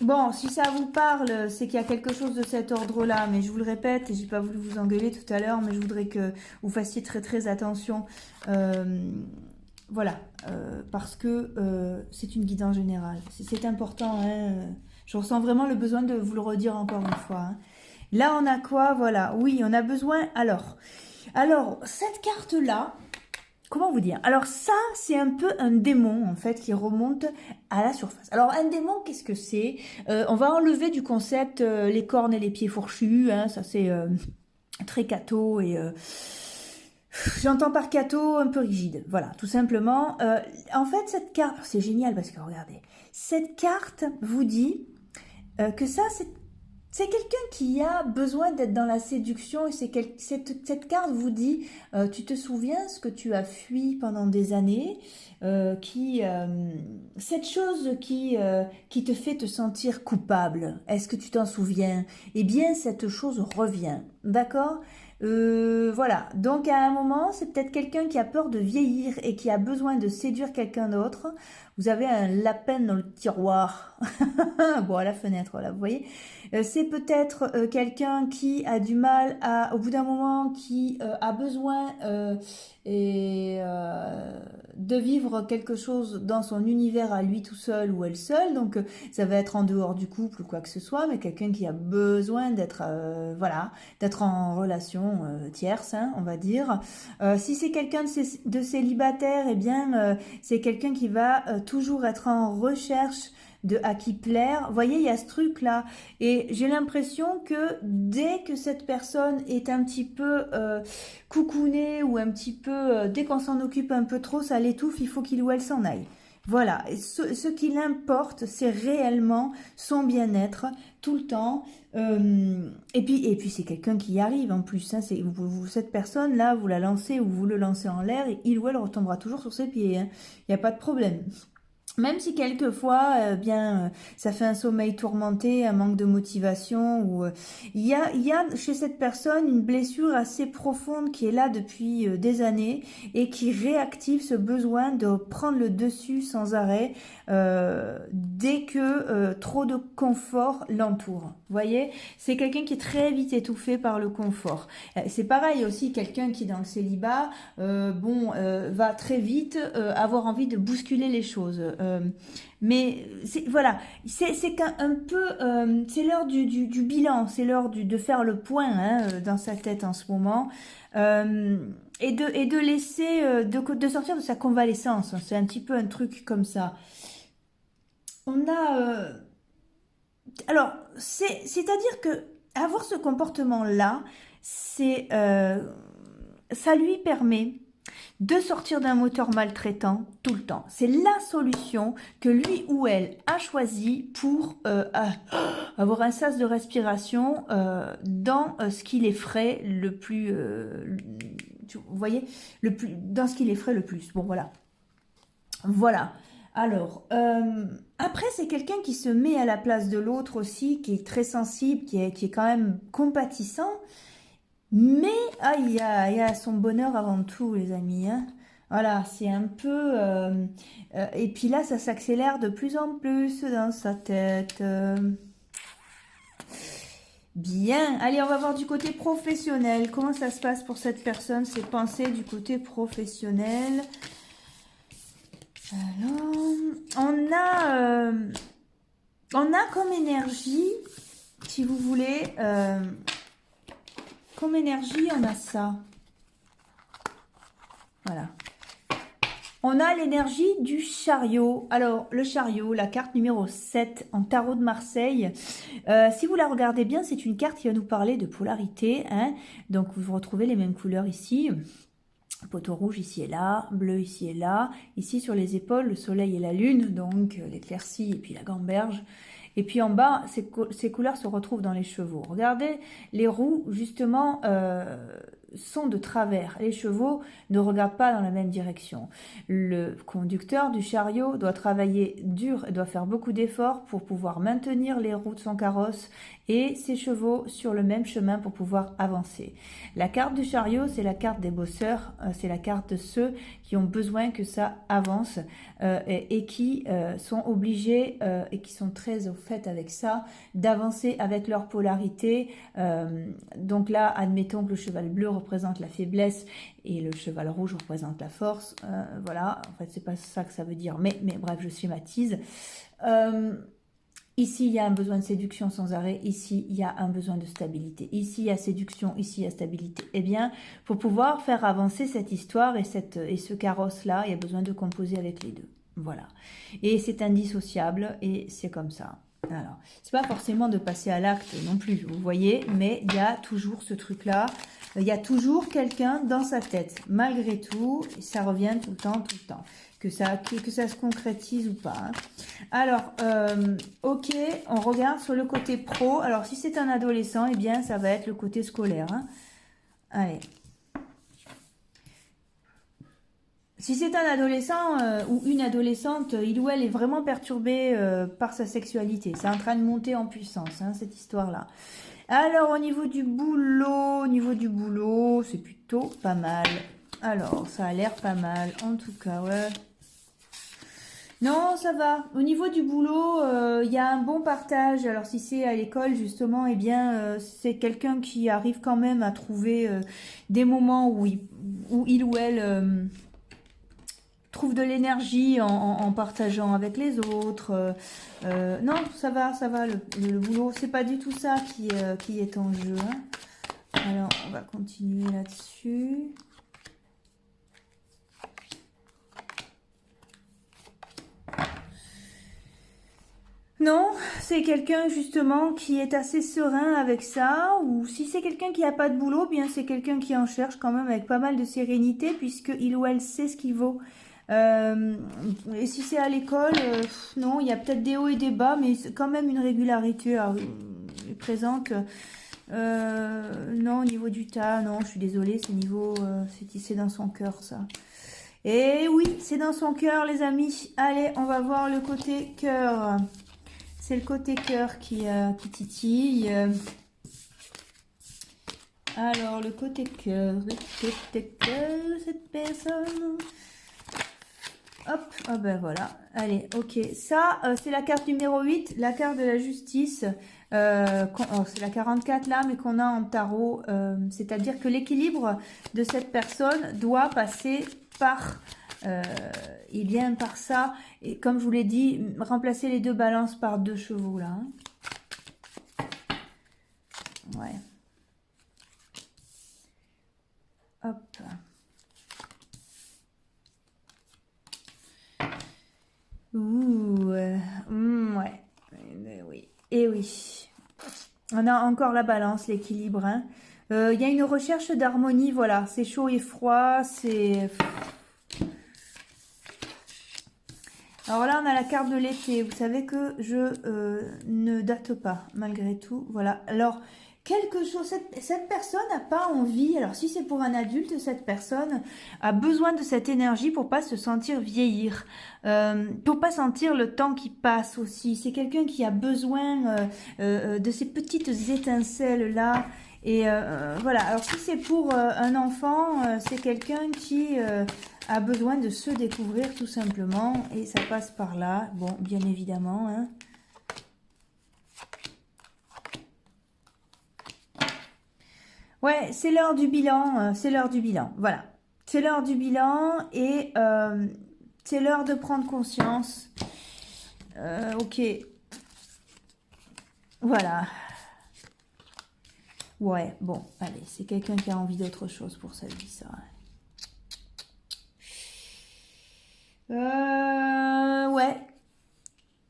[SPEAKER 1] Bon, si ça vous parle, c'est qu'il y a quelque chose de cet ordre-là, mais je vous le répète, et j'ai pas voulu vous engueuler tout à l'heure, mais je voudrais que vous fassiez très très attention. Voilà, parce que c'est une guidance générale. C'est important, hein. Je ressens vraiment le besoin de vous le redire encore une fois, hein. Là, on a quoi? Voilà, oui, on a besoin... Alors cette carte-là, comment vous dire? Alors ça, c'est un peu un démon, en fait, qui remonte à la surface. Alors, un démon, qu'est-ce que c'est? On va enlever du concept les cornes et les pieds fourchus, hein, ça c'est très catho et J'entends par cadeau un peu rigide, voilà, tout simplement. En fait, cette carte, c'est génial parce que regardez, cette carte vous dit que ça, c'est quelqu'un qui a besoin d'être dans la séduction et cette carte vous dit, tu te souviens ce que tu as fui pendant des années, cette chose qui te fait te sentir coupable, est-ce que tu t'en souviens? Eh bien, cette chose revient, d'accord? Voilà, donc à un moment, c'est peut-être quelqu'un qui a peur de vieillir et qui a besoin de séduire quelqu'un d'autre. Vous avez un lapin dans le tiroir, bon, à la fenêtre, là, vous voyez. C'est peut-être quelqu'un qui a du mal au bout d'un moment, qui a besoin de vivre quelque chose dans son univers à lui tout seul ou elle seule. Donc ça va être en dehors du couple ou quoi que ce soit, mais quelqu'un qui a besoin d'être voilà, d'être en relation tierce, hein, on va dire. Si c'est quelqu'un de célibataire, eh bien c'est quelqu'un qui va toujours être en recherche de à qui plaire. Vous voyez, il y a ce truc-là. Et j'ai l'impression que dès que cette personne est un petit peu coucounée ou un petit peu... dès qu'on s'en occupe un peu trop, ça l'étouffe, il faut qu'il ou elle s'en aille. Voilà, et ce qui l'importe, c'est réellement son bien-être tout le temps. Et puis c'est quelqu'un qui y arrive en plus. Hein, cette personne-là, vous la lancez ou vous le lancez en l'air, et il ou elle retombera toujours sur ses pieds. Hein. Il n'y a pas de problème. Même si quelquefois, ça fait un sommeil tourmenté, un manque de motivation, ou il y a chez cette personne une blessure assez profonde qui est là depuis des années et qui réactive ce besoin de prendre le dessus sans arrêt dès que trop de confort l'entoure. Vous voyez, c'est quelqu'un qui est très vite étouffé par le confort. C'est pareil aussi, quelqu'un qui dans le célibat, va très vite avoir envie de bousculer les choses. Mais voilà, c'est qu'un peu, c'est l'heure du bilan, c'est l'heure de faire le point hein, dans sa tête en ce moment. Et de laisser, de sortir de sa convalescence. C'est un petit peu un truc comme ça. On a... alors, c'est-à-dire que avoir ce comportement-là, ça lui permet de sortir d'un moteur maltraitant tout le temps. C'est la solution que lui ou elle a choisie pour avoir un sas de respiration dans ce qui l'effraie le plus... vous voyez, dans ce qui l'effraie le plus. Bon, voilà. Voilà. Alors, après, c'est quelqu'un qui se met à la place de l'autre aussi, qui est très sensible, qui est quand même compatissant. Mais il y a son bonheur avant tout, les amis. Hein. Voilà, c'est un peu... et puis là, ça s'accélère de plus en plus dans sa tête. Bien. Allez, on va voir du côté professionnel. Comment ça se passe pour cette personne, ses pensées du côté professionnel. Alors, on a comme énergie, si vous voulez... comme énergie, on a ça. Voilà. On a l'énergie du chariot. Alors, le chariot, la carte numéro 7 en tarot de Marseille. Si vous la regardez bien, c'est une carte qui va nous parler de polarité. Hein. Donc, vous retrouvez les mêmes couleurs ici. Poteau rouge ici et là, bleu ici et là. Ici, sur les épaules, le soleil et la lune. Donc, l'éclaircie et puis la gamberge. Et puis en bas, ces couleurs se retrouvent dans les chevaux. Regardez, les roues, justement, sont de travers. Les chevaux ne regardent pas dans la même direction. Le conducteur du chariot doit travailler dur et doit faire beaucoup d'efforts pour pouvoir maintenir les roues de son carrosse et ses chevaux sur le même chemin pour pouvoir avancer. La carte du chariot, c'est la carte des bosseurs, c'est la carte de ceux qui ont besoin que ça avance et qui sont obligés et qui sont très au fait avec ça, d'avancer avec leur polarité. Donc là, admettons que le cheval bleu représente la faiblesse et le cheval rouge représente la force. Voilà, en fait, c'est pas ça que ça veut dire, mais bref, je schématise. Ici, il y a un besoin de séduction sans arrêt. Ici, il y a un besoin de stabilité. Ici, il y a séduction. Ici, il y a stabilité. Eh bien, pour pouvoir faire avancer cette histoire et ce carrosse-là, il y a besoin de composer avec les deux. Voilà. Et c'est indissociable et c'est comme ça. Alors, c'est pas forcément de passer à l'acte non plus, vous voyez, mais il y a toujours ce truc-là il y a toujours quelqu'un dans sa tête, malgré tout, et ça revient tout le temps, que ça se concrétise ou pas. Hein. Alors, ok, on regarde sur le côté pro. Alors, si c'est un adolescent, eh bien, ça va être le côté scolaire. Hein. Allez. Si c'est un adolescent ou une adolescente, il ou elle est vraiment perturbé par sa sexualité. C'est en train de monter en puissance, hein, cette histoire-là. Alors, au niveau du boulot, c'est plutôt pas mal. Alors, ça a l'air pas mal, en tout cas, ouais. Non, ça va. Au niveau du boulot, il y a un bon partage. Alors, si c'est à l'école, justement, eh bien, c'est quelqu'un qui arrive quand même à trouver des moments où il ou elle trouve de l'énergie en partageant avec les autres. Non, ça va, le boulot, c'est pas du tout ça qui est en jeu. Hein. Alors, on va continuer là-dessus. Non, c'est quelqu'un justement qui est assez serein avec ça, ou si c'est quelqu'un qui n'a pas de boulot, bien c'est quelqu'un qui en cherche quand même avec pas mal de sérénité, puisque il ou elle sait ce qu'il vaut. Et si c'est à l'école, non, il y a peut-être des hauts et des bas, mais quand même une régularité présente. Non, au niveau du tas, non, je suis désolée, c'est dans son cœur ça. Et oui, c'est dans son cœur les amis. Allez, on va voir le côté cœur. C'est le côté cœur qui titille. Alors, le côté cœur, cette personne. Hop, ah ben voilà. Allez, ok. Ça, c'est la carte numéro 8, la carte de la justice. C'est la 44 là, mais qu'on a en tarot. C'est-à-dire que l'équilibre de cette personne doit passer par... il vient par ça. Et comme je vous l'ai dit, remplacer les deux balances par deux chevaux là. Hein. Ouais. Hop. Ouh, ouais. Oui. Et oui. On a encore la balance, l'équilibre. Hein. Y a une recherche d'harmonie, voilà. C'est chaud et froid, c'est... Alors là, on a la carte de l'été. Vous savez que je ne date pas, malgré tout. Voilà. Alors, quelque chose... Cette personne n'a pas envie... Alors, si c'est pour un adulte, cette personne a besoin de cette énergie pour pas se sentir vieillir. Pour pas sentir le temps qui passe aussi. C'est quelqu'un qui a besoin de ces petites étincelles-là. Et voilà. Alors, si c'est pour un enfant, c'est quelqu'un qui... a besoin de se découvrir tout simplement et ça passe par là, bon bien évidemment hein. Ouais, c'est l'heure du bilan, voilà, c'est l'heure du bilan et c'est l'heure de prendre conscience. Ok, voilà. Ouais, bon, allez, c'est quelqu'un qui a envie d'autre chose pour sa vie, ça. Ouais.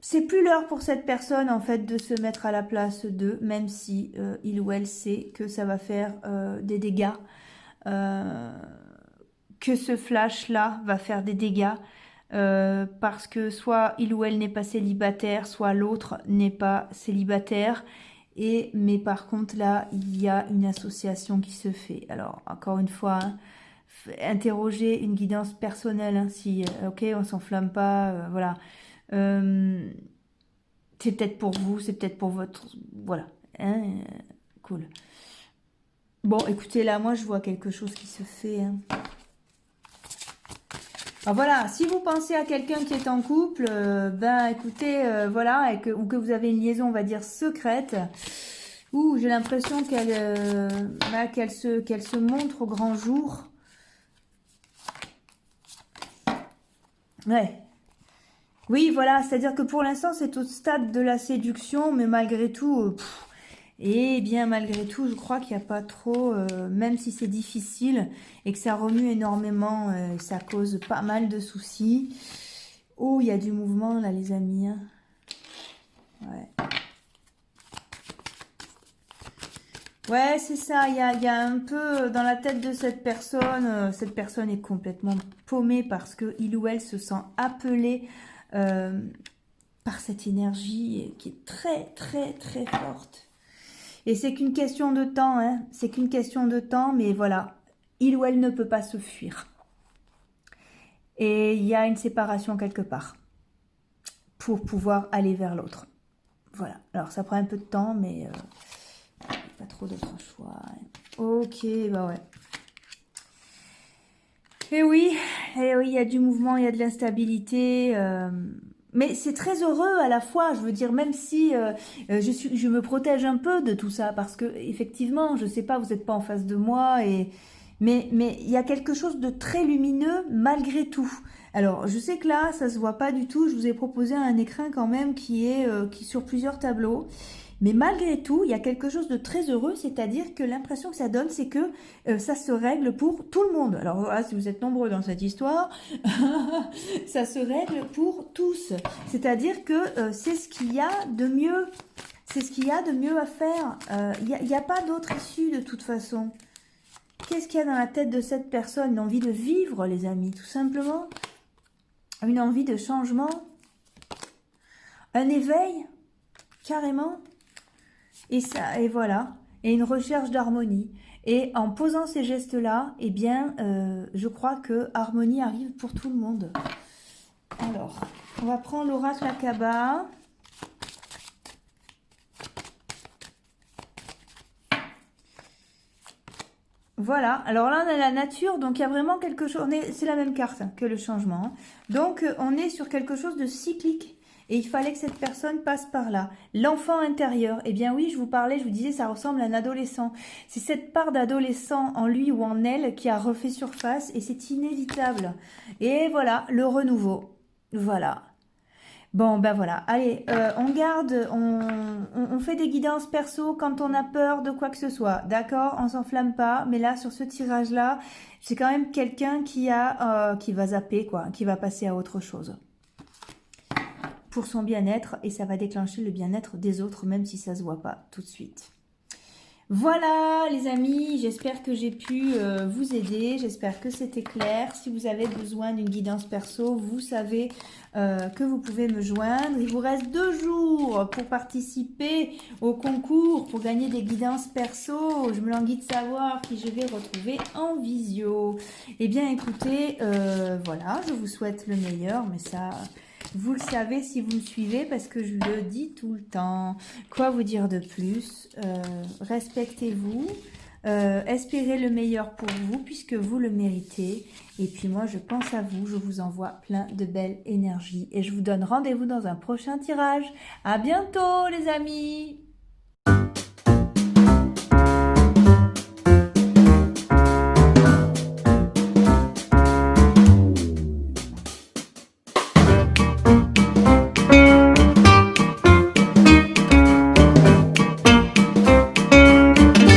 [SPEAKER 1] C'est plus l'heure pour cette personne, en fait, de se mettre à la place d'eux, même si il ou elle sait que ça va faire des dégâts. Que ce flash-là va faire des dégâts. Parce que soit il ou elle n'est pas célibataire, soit l'autre n'est pas célibataire. Mais par contre, là, il y a une association qui se fait. Alors, encore une fois... Hein, interroger une guidance personnelle hein, si ok on s'enflamme pas voilà c'est peut-être pour vous, c'est peut-être pour votre voilà hein, cool. Bon écoutez là moi je vois quelque chose qui se fait hein. Alors, voilà, si vous pensez à quelqu'un qui est en couple ben écoutez voilà ou que vous avez une liaison on va dire secrète. Ouh, j'ai l'impression qu'elle se montre au grand jour. Ouais. Oui, voilà, c'est-à-dire que pour l'instant, c'est au stade de la séduction, mais malgré tout, eh bien, malgré tout, je crois qu'il n'y a pas trop, même si c'est difficile et que ça remue énormément, ça cause pas mal de soucis. Oh, il y a du mouvement là, les amis. Hein. Ouais. Ouais, c'est ça, il y a un peu dans la tête de cette personne est complètement paumée parce que il ou elle se sent appelé euh, par cette énergie qui est très très très forte. Et c'est qu'une question de temps, hein, c'est qu'une question de temps, mais voilà, il ou elle ne peut pas se fuir. Et il y a une séparation quelque part pour pouvoir aller vers l'autre. Voilà, alors ça prend un peu de temps, mais pas trop d'autres choix. Ok, bah ouais. Et oui, il y a du mouvement, il y a de l'instabilité. Mais c'est très heureux à la fois. Je veux dire, même si je me protège un peu de tout ça, parce que effectivement, je sais pas, vous n'êtes pas en face de moi, mais il y a quelque chose de très lumineux malgré tout. Alors, je sais que là, ça se voit pas du tout. Je vous ai proposé un écrin quand même qui est sur plusieurs tableaux. Mais malgré tout, il y a quelque chose de très heureux, c'est-à-dire que l'impression que ça donne, c'est que ça se règle pour tout le monde. Alors voilà, si vous êtes nombreux dans cette histoire, ça se règle pour tous. C'est-à-dire que c'est ce qu'il y a de mieux. C'est ce qu'il y a de mieux à faire. Il n'y a pas d'autre issue de toute façon. Qu'est-ce qu'il y a dans la tête de cette personne? Une envie de vivre, les amis, tout simplement. Une envie de changement. Un éveil, carrément. Et ça, et voilà, et une recherche d'harmonie. Et en posant ces gestes-là, eh bien, je crois que harmonie arrive pour tout le monde. Alors, on va prendre l'oracle Akaba. Voilà, alors là on a la nature, donc il y a vraiment quelque chose, c'est la même carte que le changement. Donc on est sur quelque chose de cyclique. Et il fallait que cette personne passe par là. L'enfant intérieur, eh bien oui, je vous parlais, je vous disais, ça ressemble à un adolescent. C'est cette part d'adolescent en lui ou en elle qui a refait surface et c'est inévitable. Et voilà, le renouveau. Voilà. Bon, ben voilà. Allez, on garde, on fait des guidances perso quand on a peur de quoi que ce soit. D'accord? On s'enflamme pas. Mais là, sur ce tirage-là, c'est quand même quelqu'un qui va zapper, quoi, qui va passer à autre chose pour son bien-être et ça va déclencher le bien-être des autres même si ça se voit pas tout de suite. Voilà les amis, j'espère que j'ai pu vous aider, j'espère que c'était clair. Si vous avez besoin d'une guidance perso, vous savez que vous pouvez me joindre. Il vous reste 2 jours pour participer au concours, pour gagner des guidances perso. Je me languis de savoir qui je vais retrouver en visio. Eh bien écoutez, voilà, je vous souhaite le meilleur, mais ça... Vous le savez si vous me suivez parce que je le dis tout le temps. Quoi vous dire de plus? Respectez-vous, espérez le meilleur pour vous puisque vous le méritez. Et puis moi, je pense à vous, je vous envoie plein de belles énergies. Et je vous donne rendez-vous dans un prochain tirage. À bientôt les amis!